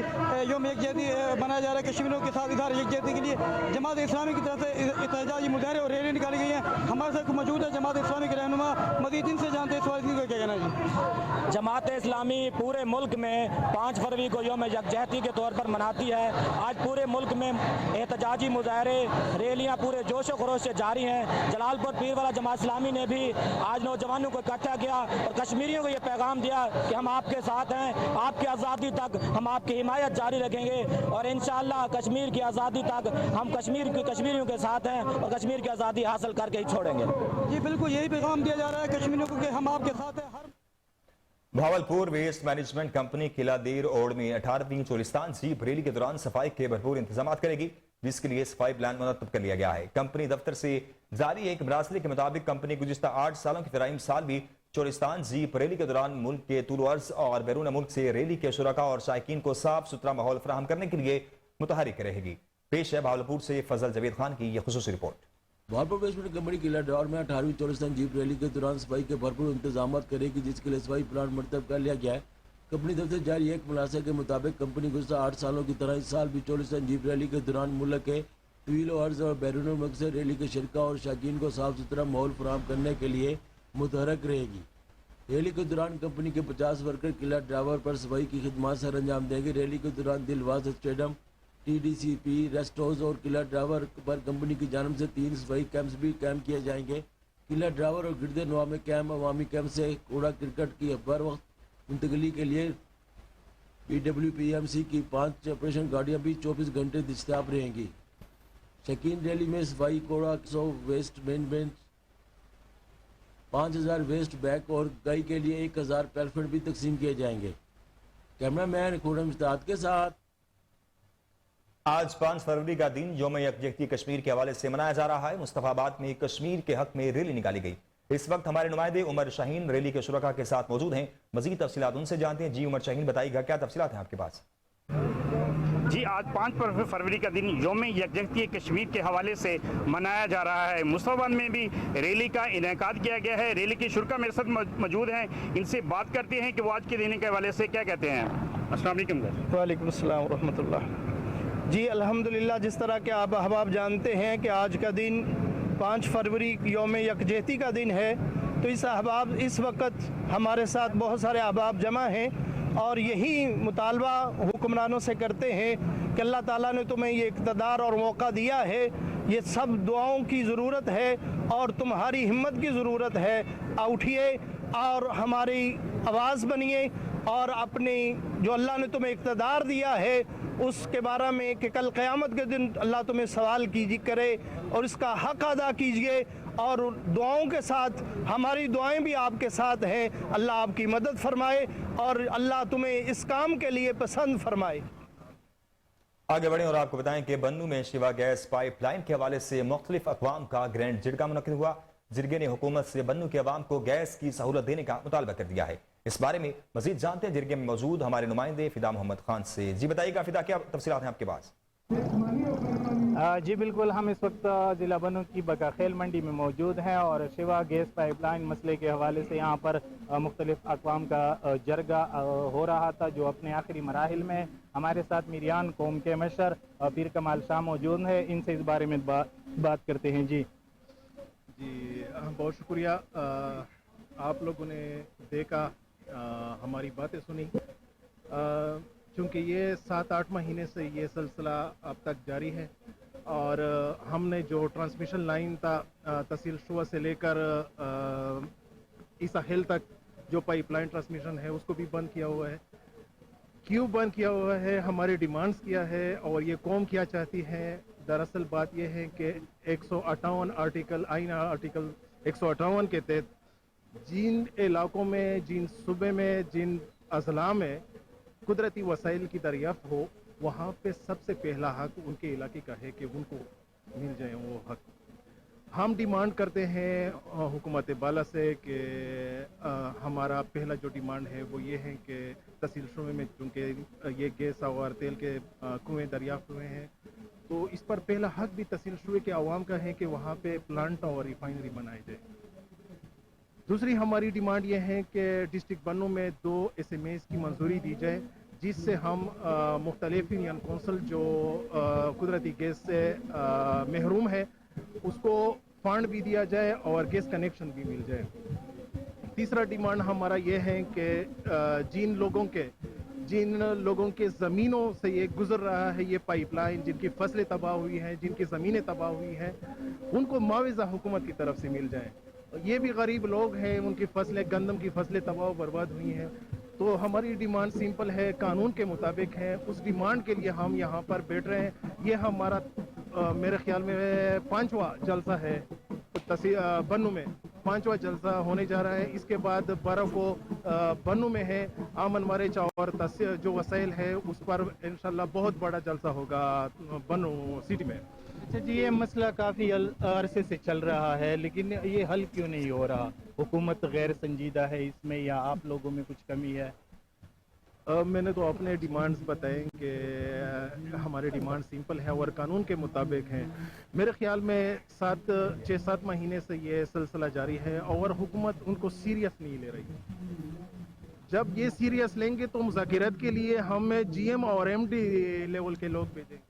यौम यकजहती मनाया जा रहा है। कश्मीरियों के साथ इजहार यकजहती के लिए जमात इस्लामी की तरफ से एहतजाजी मुजाहरे और रैली निकाली गई है। हमारे साथ मौजूद है जमात इस्लामी के रहनुमा, मजीद इनसे जानते हैं इस वाले का क्या कहना है। जी, जमात इस्लामी पूरे मुल्क में 5 फरवरी को यौम यकजहती के तौर पर मनाती है। आज पूरे मुल्क में एहतजाजी मुजाहरे, रैलियाँ पूरे जोश खरोश से जारी हैं। जलालपुर पीरवाला जमात इस्लामी ने भी आज नौजवानों को इकट्ठा किया और कश्मीरियों को ये पैगाम दिया कि हम आपके साथ हैं, आपकी आज़ादी तक हम आपकी हिमायत जारी रखेंगे और इंशाअल्लाह कश्मीर की आज़ादी तक हम कश्मीरियों के साथ हैं और कश्मीर की आज़ादी हासिल करके ही छोड़ेंगे। जी बिल्कुल, यही पैगाम दिया जा रहा है कश्मीरियों को कि हम आपके साथ हैं। भावलपुर वेस्ट मैनेजमेंट कंपनी किला देर ओड में 18वीं चोलिस्तान जीप रैली के दौरान सफाई के भरपूर इंतजाम करेगी, जिसके लिए सफाई प्लान मुरतब कर लिया गया है। कंपनी दफ्तर से जारी एक मरासले के मुताबिक कंपनी गुज़िश्ता 8 सालों की तरह इस साल भी चोलिस्तान जीप रैली के दौरान मुल्क के तूल अर्ज और बैरून मुल्क से रैली के शुरका और शायकीन को साफ सुथरा माहौल फराहम करने के लिए मुतहरिक रहेगी। पेश है भावलपुर से फजल जवेद खान की यह खुसूसी report. Bahawalpur waste management company किला दौर में 18वीं चोलिस्तान जीप रैली के दौरान सफाई के भरपूर इंतजाम करेगी, जिसके लिए सफाई प्लान मुरतब कर लिया गया है। कंपनी तरफ से जारी एक मुलासे के मुताबिक कंपनी गुज़श्ता 8 सालों की तरह इस साल भी चोलिस्तान जीप रैली के दौरान मुल्क के तवील अर्ज और बैरून मुल्क से रैली के शिरका और शाकीन को साफ सुथरा माहौल फराहम करने के लिए मुतहरक रहेगी। रैली के दौरान कंपनी के 50 वर्कर किला ड्राइवर पर सफाई की खिदमत सर अंजाम देंगे। रैली के दौरान दिलवास स्टेडियम, TDCP, रेस्ट हाउस और किला ड्राइवर पर कंपनी की जानब से 3 सफाई कैंप्स भी कायम किए जाएंगे। किला ड्राइवर और गिरदे नवामी कैंप अवामी कैंप से कूड़ा क्रिकेट की बर वक्त मुंतकली के लिए PWPMC की 5 ऑपरेशन गाड़ियाँ भी 24 घंटे दस्तयाब रहेंगी। शकीन रैली में सफाई कूड़ा 100 वेस्ट मैनेजमेंट 5000 वेस्ट बैग और गाय के लिए 1000 पैल्फेट भी तकसीम किए जाएंगे। कैमरामैन खुरम इस्ताद के साथ। आज 5 फरवरी का दिन यौम यकजहती कश्मीर के हवाले से मनाया जा रहा है। मुस्तफाबाद में कश्मीर के हक में रैली निकाली गई। इस वक्त हमारे नुमाइंदे उमर शाहीन रैली के शुरका के साथ मौजूद हैं। मजीद तफसीलात उनसे जानते हैं। जी उमर शाहीन, बताइएगा क्या तफसीलात हैं आपके पास? जी, आज 5 फरवरी का दिन यौम यकजहती कश्मीर के हवाले से मनाया जा रहा है। मुस्तफाबाद में भी रैली का इनेकाद किया गया है। रैली के शुरका मेरे साथ मौजूद हैं, इनसे बात करते हैं कि वो आज के दिन के हवाले से क्या कहते हैं। अस्सलाम वालेकुम। वालेकुम अस्सलाम रहमतुल्लाह। जी अल्हम्दुलिल्लाह, जिस तरह के आप अहबाब जानते हैं कि आज का दिन 5 फरवरी यौम यकजहती का दिन है, तो इस वक्त हमारे साथ बहुत सारे अहबाब जमा हैं और यही मुतालबा हुक्मरानों से करते हैं कि अल्लाह ताला ने तुम्हें ये इक़्तिदार और मौका दिया है, ये सब दुआओं की ज़रूरत है और तुम्हारी हिम्मत की ज़रूरत है। उठिए और हमारी आवाज़ बनिए और अपनी जो अल्लाह ने तुम्हें इक़्तिदार दिया है उसके बारे में कि कल क़यामत के दिन अल्लाह तुम्हें सवाल करे और इसका हक़ अदा कीजिए। और दुआओं के साथ हमारी दुआएं भी आपके साथ हैं। अल्लाह आपकी मदद फरमाए और अल्लाह तुम्हें इस काम के लिए पसंद फरमाए। आगे बढ़ें और आपको बताएं कि बन्नू में शिवा गैस पाइपलाइन के हवाले से मुख्तलिफ अक़वाम का ग्रैंड जिरगा मुनक़िद हुआ। जिरगे ने हुकूमत से बन्नू के अवाम को गैस की सहूलत देने का मुतालबा कर दिया है। इस बारे में मजीद जानते हैं जिरगे में मौजूद हमारे नुमाइंदे फिदा मोहम्मद खान से। जी बताइएगा फिदा, क्या तफसीलात हैं आपके पास? जी बिल्कुल, हम इस वक्त ज़िला बन्नू की बकाखेल मंडी में मौजूद हैं और शिवा गैस पाइपलाइन मसले के हवाले से यहाँ पर मुख्तलिफ अक़वाम का जरगा हो रहा था जो अपने आखिरी मराहिल में। हमारे साथ मिरियान कौम के मशर पीर कमाल शाह मौजूद है, इनसे इस बारे में बात करते हैं। जी बहुत शुक्रिया। आप लोगों ने देखा, हमारी बातें सुनी। चूँकि ये 7-8 महीने से ये सिलसिला अब तक जारी है और हमने जो ट्रांसमिशन लाइन था तहसील शुआ से लेकर ईसा हिल तक जो पाइपलाइन ट्रांसमिशन है उसको भी बंद किया हुआ है। क्यों बंद किया हुआ है, हमारी डिमांड्स किया है और ये कौम क्या चाहती है। दरअसल बात यह है कि 158 आर्टिकल आइन आर्टिकल 158 के तहत जिन इलाकों में, जिन सूबे में, जिन अजला में कुदरती वसाइल की दरियाफ्त हो, वहाँ पे सबसे पहला हक उनके इलाके का है कि उनको मिल जाए वो हक। हम डिमांड करते हैं हुकूमत बाला से कि हमारा पहला जो डिमांड है वो ये है कि तहसील शुमे में चूँकि ये गैस और तेल के कुएँ दरियाफ्त हुए हैं, तो इस पर पहला हक भी तहसील शुमे के अवाम का है कि वहाँ पे प्लांट और रिफाइनरी बनाई जाए। दूसरी हमारी डिमांड ये है कि डिस्ट्रिक्ट बन्नू में 2 SMAs की मंजूरी दी जाए जिससे हम मुख्तलिफ यूनियन कौंसिल जो कुदरती गैस से महरूम है उसको फंड भी दिया जाए और गैस कनेक्शन भी मिल जाए। तीसरा डिमांड हमारा ये है कि जिन लोगों के ज़मीनों से ये गुजर रहा है ये पाइपलाइन, जिनकी फसलें तबाह हुई हैं, जिनकी ज़मीनें तबाह हुई हैं, उनको मुआवजा हुकूमत की तरफ से मिल जाए। ये भी गरीब लोग हैं, उनकी फसलें, गंदम की फसलें तबाह बर्बाद हुई हैं। तो हमारी डिमांड सिंपल है, कानून के मुताबिक है। उस डिमांड के लिए हम यहाँ पर बैठ रहे हैं। ये हमारा मेरे ख्याल में 5वां जलसा है बन्नू में, 5वां जलसा होने जा रहा है। इसके बाद 12 को बन्नू में है आमन मारेच और जो वसाइल है उस पर इंशाल्लाह बहुत बड़ा जलसा होगा बन्नू सिटी में। अच्छा जी, ये मसला काफ़ी अरसे से चल रहा है लेकिन ये हल क्यों नहीं हो रहा? हुकूमत गैर संजीदा है इसमें या आप लोगों में कुछ कमी है? मैंने तो अपने डिमांड्स बताए कि हमारे डिमांड सिंपल है और कानून के मुताबिक हैं। मेरे ख्याल में 6-7 महीने से ये सिलसिला जारी है और हुकूमत उनको सीरियस नहीं ले रही। जब ये सीरियस लेंगे तो मुज़ाकिरात के लिए हम GM और MD लेवल के लोग भेजेंगे।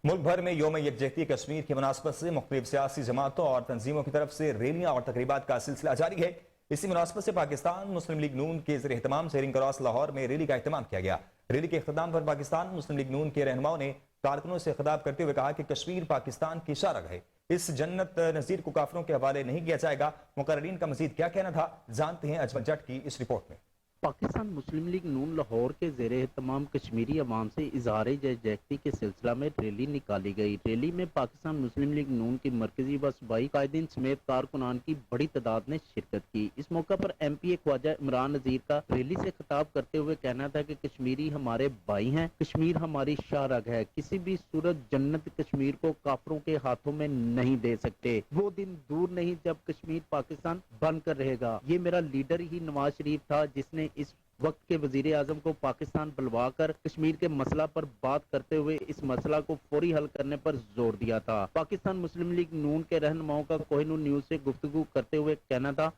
मुल्क भर में यौम यकजहती कश्मीर की मुनासबत से मुख्तलिफ सियासी जमातों और तंजीमों की तरफ से रैलियां और तकरीबात का सिलसिला जारी है। इसी मुनासबत से पाकिस्तान मुस्लिम लीग नून के ज़रिए एहतमाम से रिंग क्रॉस लाहौर में रैली का एहतमाम किया गया। रैली के इख्तिताम पर पाकिस्तान मुस्लिम लीग नून के रहनुमाओं ने کارکنوں سے خطاب کرتے ہوئے کہا کہ کشمیر پاکستان کی شارگ ہے، اس جنت نظیر کو کافروں کے حوالے نہیں کیا جائے گا۔ مقررین کا مزید کیا کہنا تھا، جانتے ہیں اجمل جٹ کی اس رپورٹ میں۔ پاکستان مسلم لیگ نون لاہور کے زیر اہتمام کشمیری عوام سے اظہار یکجہتی کے سلسلہ میں ریلی نکالی گئی۔ ریلی میں پاکستان مسلم لیگ نون کی مرکزی و صوبائی قائدین سمیت کارکنان کی بڑی تعداد نے شرکت کی۔ اس موقع پر ایم پی اے خواجہ عمران نذیر کا ریلی سے خطاب کرتے ہوئے کہنا تھا کہ کشمیری ہمارے بھائی ہیں، کشمیر ہماری شارگ ہے، کسی بھی صورت جنت کشمیر کو کافروں کے ہاتھوں میں نہیں دے سکتے۔ وہ دن دور نہیں جب کشمیر پاکستان بن کر رہے گا۔ یہ میرا لیڈر ہی نواز شریف تھا جس نے اس وقت کے وزیر اعظم کو پاکستان بلوا کر کشمیر کے مسئلہ پر بات کرتے ہوئے اس مسئلہ کو فوری حل کرنے پر زور دیا تھا۔ پاکستان مسلم لیگ نون کے رہنماؤں کا کوہ نور نیوز سے گفتگو کرتے ہوئے کہنا تھا،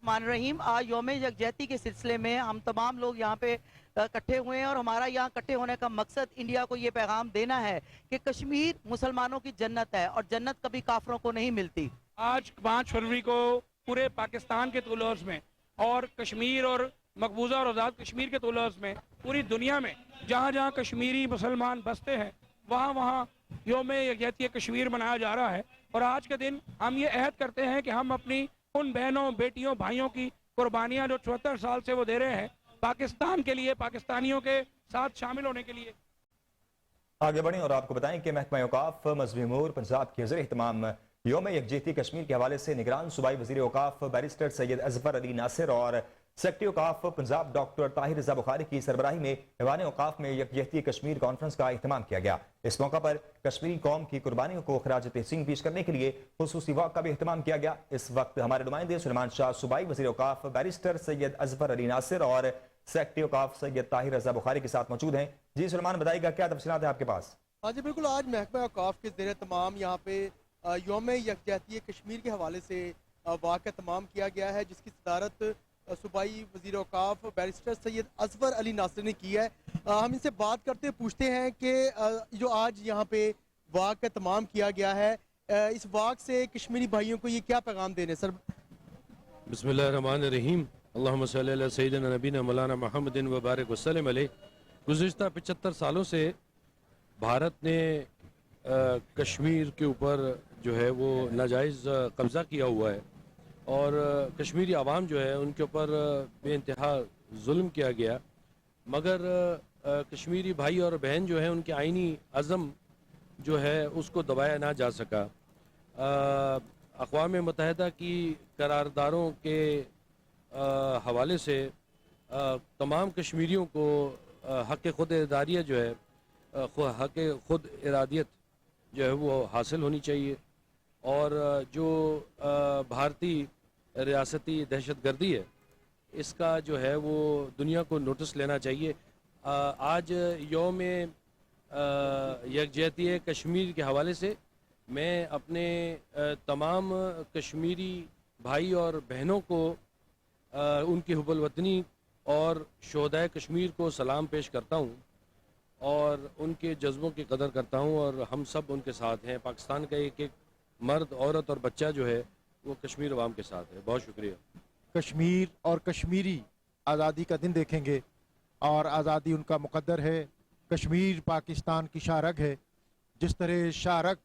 مان رحیم، آج یوم یکجہتی کے سلسلے میں ہم تمام لوگ یہاں پہ اکٹھے ہوئے ہیں اور ہمارا یہاں اکٹھے ہونے کا مقصد انڈیا کو یہ پیغام دینا ہے کہ کشمیر مسلمانوں کی جنت ہے اور جنت کبھی کافروں کو نہیں ملتی۔ آج 5 فروری کو پورے پاکستان کے طول میں اور کشمیر اور مقبوضہ اور آزاد کشمیر کے طول میں پوری دنیا میں جہاں جہاں کشمیری مسلمان بستے ہیں وہاں وہاں یوم یکجہتی کشمیر منایا جا رہا ہے۔ اور آج کے دن ہم یہ عہد کرتے ہیں کہ ہم اپنی ان بہنوں، بیٹیوں، بھائیوں کی قربانیاں جو 74 سال سے وہ دے رہے ہیں پاکستان کے لیے، پاکستانیوں کے ساتھ شامل ہونے کے لیے۔ آگے بڑھیں اور آپ کو بتائیں کہ محکمہ اوقاف مذہبی امور پنجاب کے زیر اہتمام یوم یکجہتی کشمیر کے حوالے سے نگران صوبائی وزیر اوقاف بیرسٹر سید اظفر علی ناصر اور سیکرٹری اوقاف پنجاب ڈاکٹر طاہر رضا بخاری کی سربراہی میں ایوان اوقاف میں یکجہتی کشمیر کانفرنس کا اہتمام کیا گیا۔ اس موقع پر کشمیری قوم کی قربانیوں کو خراج تحسین پیش کرنے کے لیے خصوصی واک کا بھی اہتمام کیا گیا۔ اس وقت ہمارے نمائندے سلیمان شاہ صوبائی وزیر اوقاف بیرسٹر سید اظفر علی ناصر اور سیکرٹری اوقاف سید طاہر رضا بخاری کے ساتھ موجود ہیں۔ جی سلیمان، بتائیے گا کیا تفصیلات ہیں آپ کے پاس؟ ہاں جی بالکل، آج محکمہ اوقاف کے زیر تمام یہاں پہ یوم یکجہتی کشمیر کے حوالے سے واقعہ تمام کیا گیا ہے، جس کی صدارت صوبائی وزیر اوقاف بیرسٹر سید اظفر علی ناصر نے کی ہے۔ ہم ان سے بات کرتے پوچھتے ہیں کہ جو آج یہاں پہ واقعہ تمام کیا گیا ہے، اس واقع سے کشمیری بھائیوں کو یہ کیا پیغام دینے سر؟ بسم اللہ الرحمن الرحیم، اللہم صلی علی سیدنا نبینا مولانا محمد وبارک وسلم علیہ۔ گزشتہ 75 سالوں سے بھارت نے کشمیر کے اوپر جو ہے وہ ناجائز قبضہ کیا ہوا ہے اور کشمیری عوام جو ہے ان کے اوپر بے انتہا ظلم کیا گیا، مگر کشمیری بھائی اور بہن جو ہیں ان کے آئینی عزم جو ہے اس کو دبایا نہ جا سکا۔ اقوام متحدہ کی قراردادوں کے حوالے سے تمام کشمیریوں کو حق خود ارادیت جو ہے حق خود ارادیت جو ہے وہ حاصل ہونی چاہیے، اور جو بھارتی ریاستی دہشت گردی ہے اس کا جو ہے وہ دنیا کو نوٹس لینا چاہیے۔ آج یوم یکجہتی کشمیر کے حوالے سے میں اپنے تمام کشمیری بھائی اور بہنوں کو ان کی حب الوطنی اور شہدائے کشمیر کو سلام پیش کرتا ہوں اور ان کے جذبوں کی قدر کرتا ہوں، اور ہم سب ان کے ساتھ ہیں۔ پاکستان کا ایک ایک مرد، عورت اور بچہ جو ہے وہ کشمیر عوام کے ساتھ ہے۔ بہت شکریہ۔ کشمیر اور کشمیری آزادی کا دن دیکھیں گے اور آزادی ان کا مقدر ہے۔ کشمیر پاکستان کی شارگ ہے، جس طرح شارگ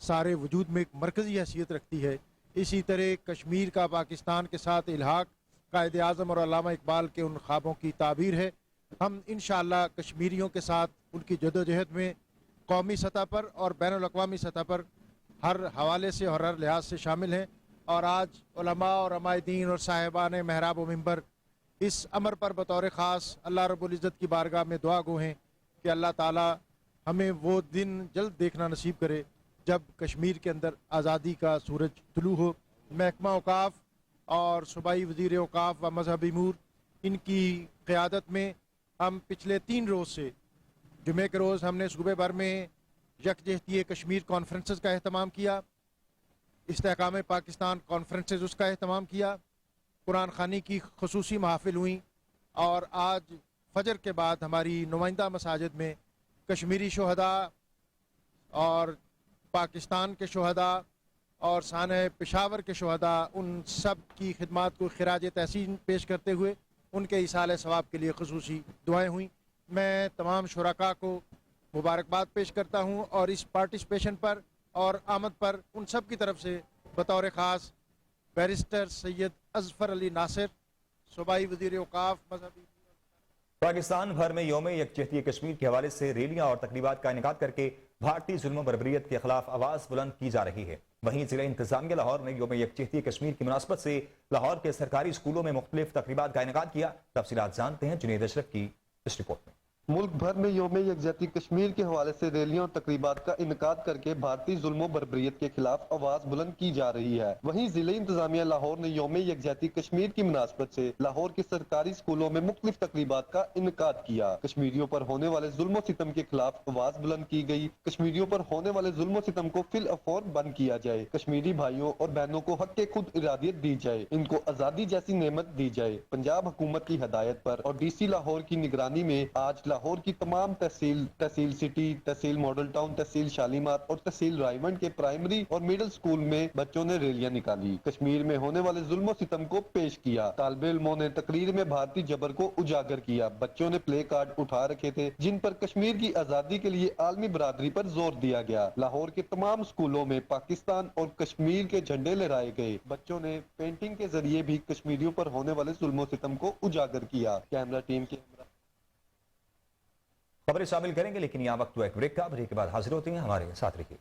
سارے وجود میں ایک مرکزی حیثیت رکھتی ہے، اسی طرح کشمیر کا پاکستان کے ساتھ الحاق قائد اعظم اور علامہ اقبال کے ان خوابوں کی تعبیر ہے۔ ہم انشاءاللہ کشمیریوں کے ساتھ ان کی جدوجہد میں قومی سطح پر اور بین الاقوامی سطح پر ہر حوالے سے اور ہر لحاظ سے شامل ہیں، اور آج علماء اور علماء دین اور صاحبان محراب و منبر اس امر پر بطور خاص اللہ رب العزت کی بارگاہ میں دعا گو ہیں کہ اللہ تعالی ہمیں وہ دن جلد دیکھنا نصیب کرے جب کشمیر کے اندر آزادی کا سورج طلوع ہو۔ محکمہ اوقاف اور صوبائی وزیر اوقاف و مذہبی امور ان کی قیادت میں ہم پچھلے 3 روز سے جمعے کے روز ہم نے صوبے بھر میں یکجہتی کشمیر کانفرنسز کا اہتمام کیا، استحکام پاکستان کانفرنسز اس کا اہتمام کیا، قرآن خوانی کی خصوصی محافل ہوئیں، اور آج فجر کے بعد ہماری نمائندہ مساجد میں کشمیری شہداء اور پاکستان کے شہداء اور سانحہ پشاور کے شہداء ان سب کی خدمات کو خراج تحسین پیش کرتے ہوئے ان کے ایصال ثواب کے لیے خصوصی دعائیں ہوئیں۔ میں تمام شرکاء کو मुबारकबाद पेश करता हूँ और इस पार्टिसिपेशन पर और आमद पर उन सब की तरफ से बतौर ख़ास बैरिस्टर सैयद अज़फ़र अली नासिर, सूबाई वज़ीर औक़ाफ़ मज़हबी। पाकिस्तान भर में यौम यकजहती कश्मीर के हवाले से रैलियां और तकरीबात का इनेकाद करके भारतीय जुल्म बर्बरियत के खिलाफ आवाज़ बुलंद की जा रही है। वहीं जिला इंतजामिया लाहौर ने यौम यकजहती कश्मीर की मुनासबत से लाहौर के सरकारी स्कूलों में मुख्तलिफ तकरीबात का इनेकाद किया। तफसीलात जानते हैं जुनैद अशरफ की इस रिपोर्ट में। मुल्क भर में यौम यकजहती कश्मीर के हवाले से रैलियों और तकरीबात का इनकाद करके भारतीय जुल्म बर्बरियत के खिलाफ आवाज बुलंद की जा रही है। वहीं जिले इंतजामिया लाहौर ने यौम यकजहती कश्मीर की मुनासबत से लाहौर के सरकारी स्कूलों में मुख्तलिफ तकरीबात का इनकाद किया। कश्मीरियों पर होने वाले जुल्म सितम के खिलाफ आवाज बुलंद की गई। कश्मीरियों पर होने वाले जुल्म सितम को फिल अफौर बंद किया जाए। कश्मीरी भाइयों और बहनों को हक के खुद इरादियत दी जाए। इनको आजादी जैसी नेमत दी जाए। पंजाब हुकूमत की हदायत पर और DC लाहौर की निगरानी में आज लाहौर की तमाम तहसील सिटी, तहसील मॉडल टाउन, तहसील शालीमार और तहसील रायमंड के प्राइमरी और मिडिल स्कूल में बच्चों ने रैलियां निकाली। कश्मीर में होने वाले जुल्म सितम को पेश किया। तालिबे इल्मों ने तकरीर में भारतीय जबर को उजागर किया। बच्चों ने प्ले कार्ड उठा रखे थे जिन पर कश्मीर की आजादी के लिए आलमी बरादरी पर जोर दिया गया। लाहौर के तमाम स्कूलों में पाकिस्तान और कश्मीर के झंडे लहराए गए। बच्चों ने पेंटिंग के जरिए भी कश्मीरियों पर होने वाले जुल्म सितम को उजागर किया। कैमरा टीम के खबरें शामिल करेंगे, लेकिन यहाँ वक्त हुआ एक ब्रेक का। ब्रेक के बाद हाजिर होते हैं, हमारे साथ रहिए।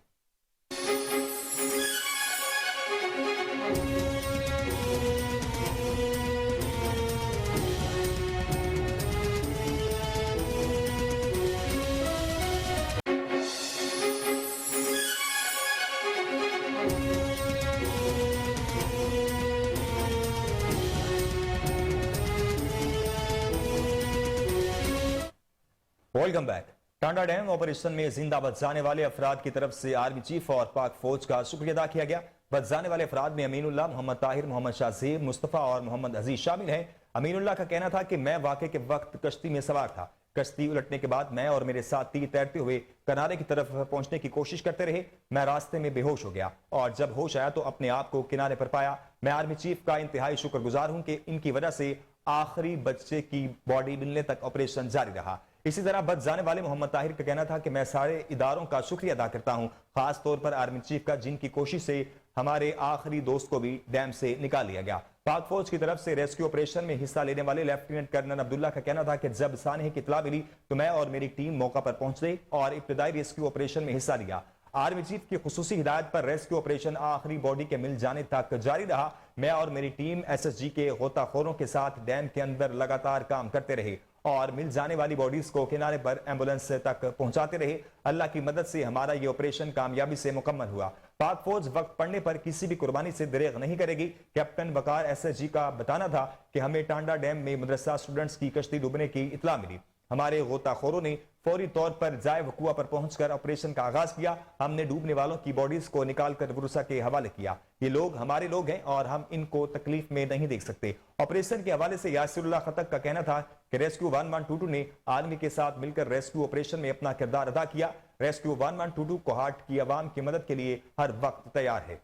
Welcome back. Tanda dam operation में जिंदा बच जाने वाले अफराद की तरफ से आर्मी चीफ और पाक फौज का शुक्रिया अदा किया गया। बच जाने वाले अफराद में अमीनुल्लाह, मोहम्मद ताहिर, मोहम्मद शाहजेब, मुस्तफ़ा और मोहम्मद अजीज शामिल हैं। अमीनुल्लाह का कहना था कि मैं वाक़े के वक्त कश्ती में सवार था। कश्ती उलटने के बाद मैं और मेरे साथी तैरते हुए किनारे की तरफ पहुंचने की कोशिश करते रहे। मैं रास्ते में बेहोश हो गया और जब होश आया तो अपने आप को किनारे पर पाया। मैं आर्मी चीफ का इंतहाई शुक्रगुजार हूं कि इनकी वजह से आखिरी बच्चे की बॉडी मिलने तक ऑपरेशन जारी रहा। इसी तरह बच जाने वाले मोहम्मद ताहिर का कहना था कि मैं सारे इदारों का शुक्रिया अदा करता हूं, खास तौर पर आर्मी चीफ का, जिनकी कोशिश से हमारे आखिरी दोस्त को भी डैम से निकाल लिया गया। पाक फौज की तरफ से रेस्क्यू ऑपरेशन में हिस्सा लेने वाले लेफ्टिनेंट कर्नल अब्दुल्ला का कहना था कि जब सानहे की इत्तला मिली तो मैं और मेरी टीम मौका पर पहुंच गई और इब्तदाई रेस्क्यू ऑपरेशन में हिस्सा लिया। आर्मी चीफ की खुसूसी हिदायत पर रेस्क्यू ऑपरेशन आखिरी बॉडी के मिल जाने तक जारी रहा। मैं और मेरी टीम SSG के गोताखोरों के साथ डैम के अंदर लगातार काम करते रहे और मिल जाने वाली बॉडीज को किनारे पर एम्बुलेंस तक पहुंचाते रहे। अल्लाह की मदद से हमारा ये ऑपरेशन कामयाबी से मुकम्मल हुआ। पाक फौज वक्त पड़ने पर किसी भी कुर्बानी से दरेग नहीं करेगी। कैप्टन वकार SSG का बताना था कि हमें टांडा डैम में मदरसा स्टूडेंट्स की कश्ती डूबने की इत्तला मिली। हमारे गोताखोरों ने फौरी तौर पर जाए वकुआ पर पहुंचकर ऑपरेशन का आगाज किया। हमने डूबने वालों की बॉडीज को निकालकर गुरुसा के हवाले किया। ये लोग हमारे लोग हैं और हम इनको तकलीफ में नहीं देख सकते। ऑपरेशन के हवाले से यासिरुल्लाह खतक का कहना था कि रेस्क्यू 1122 ने आर्मी के साथ मिलकर रेस्क्यू ऑपरेशन में अपना किरदार अदा किया। रेस्क्यू 1122 कोहाट की आवाम की मदद के लिए हर वक्त तैयार है।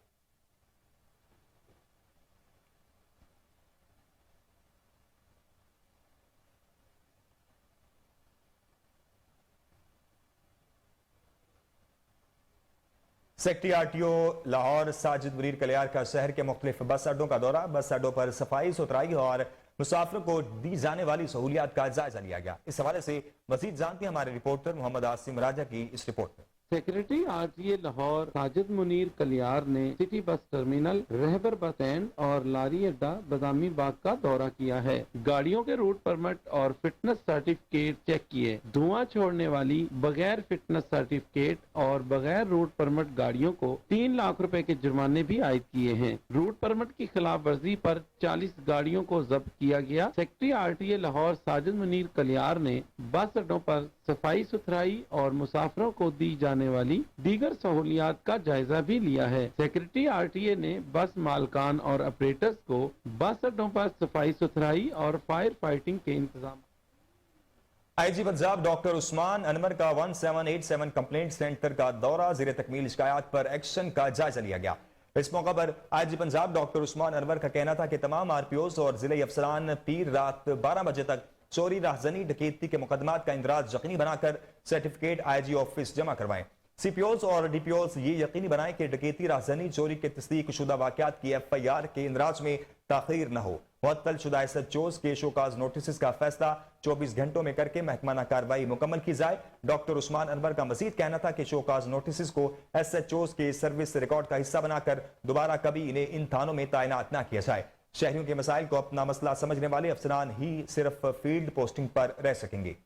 सेक्रेटरी RTO लाहौर साजिद मुनीर कलियार का शहर के मुख्तलिफ बस अड्डों का दौरा। बस अड्डों पर सफाई सुथराई और मुसाफिरों को दी जाने वाली सहूलियात का जायजा लिया गया। इस हवाले से मजीद जानते हैं हमारे रिपोर्टर मोहम्मद आसिम राजा की इस रिपोर्ट में। सेक्रेटरी RTA लाहौर साजिद मुनीर कलियार ने city bus terminal, रहबर bus stand और लारी अड्डा बदामी बाग का दौरा किया है। गाड़ियों के रूट परमिट और फिटनेस सर्टिफिकेट चेक किए। धुआं छोड़ने वाली बगैर फिटनेस सर्टिफिकेट और बगैर रूट परमिट गाड़ियों को 3 लाख रुपए के जुर्माने भी आयद किए हैं। रूट परमिट की खिलाफ वर्जी पर 40 गाड़ियों को जब्त किया गया। सेक्रेटरी RTA लाहौर साजिद मुनीर कलियार ने बस अड्डों पर सफाई सुथराई और मुसाफिरों को दी जाने वाली दीगर सहूलियात का जायजा भी लिया है। सेक्रेटरी RTA ने बस मालकान और ऑपरेटर्स को बस अड्डों पर सफाई सुथराई और फायर फाइटिंग के इंतजाम। IG पंजाब डॉक्टर उस्मान अनवर का 1787 कंप्लेंट सेंटर का दौरा। ज़ेरे तकमील शिकायत पर एक्शन का जायजा लिया गया। इस मौका पर IG पंजाब डॉक्टर उस्मान अनवर का कहना था कि तमाम RPOs और जिले अफसरान पीर रात 12 बजे तक चोरी राहजनी डकैती के मुकदमात का इंदराज यकीनी बनाकर सर्टिफिकेट IG ऑफिस जमा करवाएं। CPOs और DPOs ये यकीनी बनाएं कि डकैती राहजनी चोरी के तस्दीक शुदा वाक़यात की FIR के इंदराज में ताख़ीर न हो। मुअत्तल शुदा SHOs के शोकाज नोटिस का फैसला 24 घंटों में करके महकमाना कार्रवाई मुकम्मल की जाए। डॉक्टर उस्मान अनवर का मजीद कहना था कि शोकाज नोटिस को SHOs के सर्विस रिकॉर्ड का हिस्सा बनाकर दोबारा कभी इन्हें इन थानों में तैनात न किया जाए। शहरियों के मसाइल को अपना मसला समझने वाले अफसरान ही सिर्फ फील्ड पोस्टिंग पर रह सकेंगे।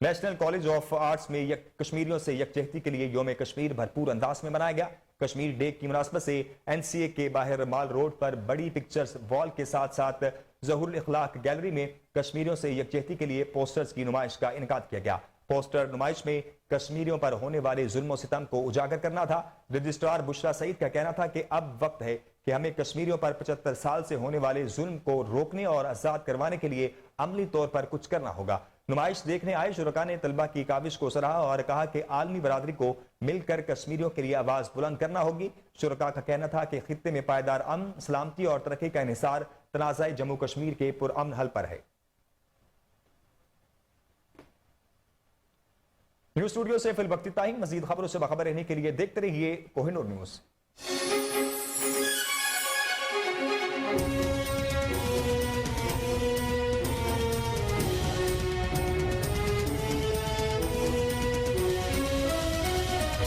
नेशनल कॉलेज ऑफ आर्ट्स में कश्मीरियों से यकजहती के लिए योम कश्मीर भरपूर अंदाज में मनाया गया। कश्मीर डे की मुनासबत से NCA के बाहर माल रोड पर बड़ी पिक्चर्स वॉल के साथ साथ ज़हूरुल इखलाक गैलरी में कश्मीरियों से यकजहती के लिए पोस्टर्स की नुमाइश का इनेकाद किया गया। पोस्टर नुमाइश में कश्मीरियों पर होने वाले जुल्म सितम को उजागर करना था। रजिस्ट्रार बुशरा सईद का कहना था कि अब वक्त है कि हमें कश्मीरियों पर 75 साल से होने वाले जुल्म को रोकने और आजाद करवाने के लिए अमली तौर पर कुछ करना होगा। नुमाइश देखने आए शुरका ने तलबा की काविश को सराहा और कहा कि आलमी बरादरी को मिलकर कश्मीरियों के लिए आवाज बुलंद करना होगी। शुरका का कहना था कि खित्ते में पायदार अमन, सलामती और तरक्की का इंहिसार तनाज़ा जम्मू कश्मीर के पुरअमन हल पर है। न्यूज स्टूडियो से फिल वक्त इतना ही। मजीद खबरों से बाखबर रहने के लिए देखते रहिए कोहिनूर न्यूज।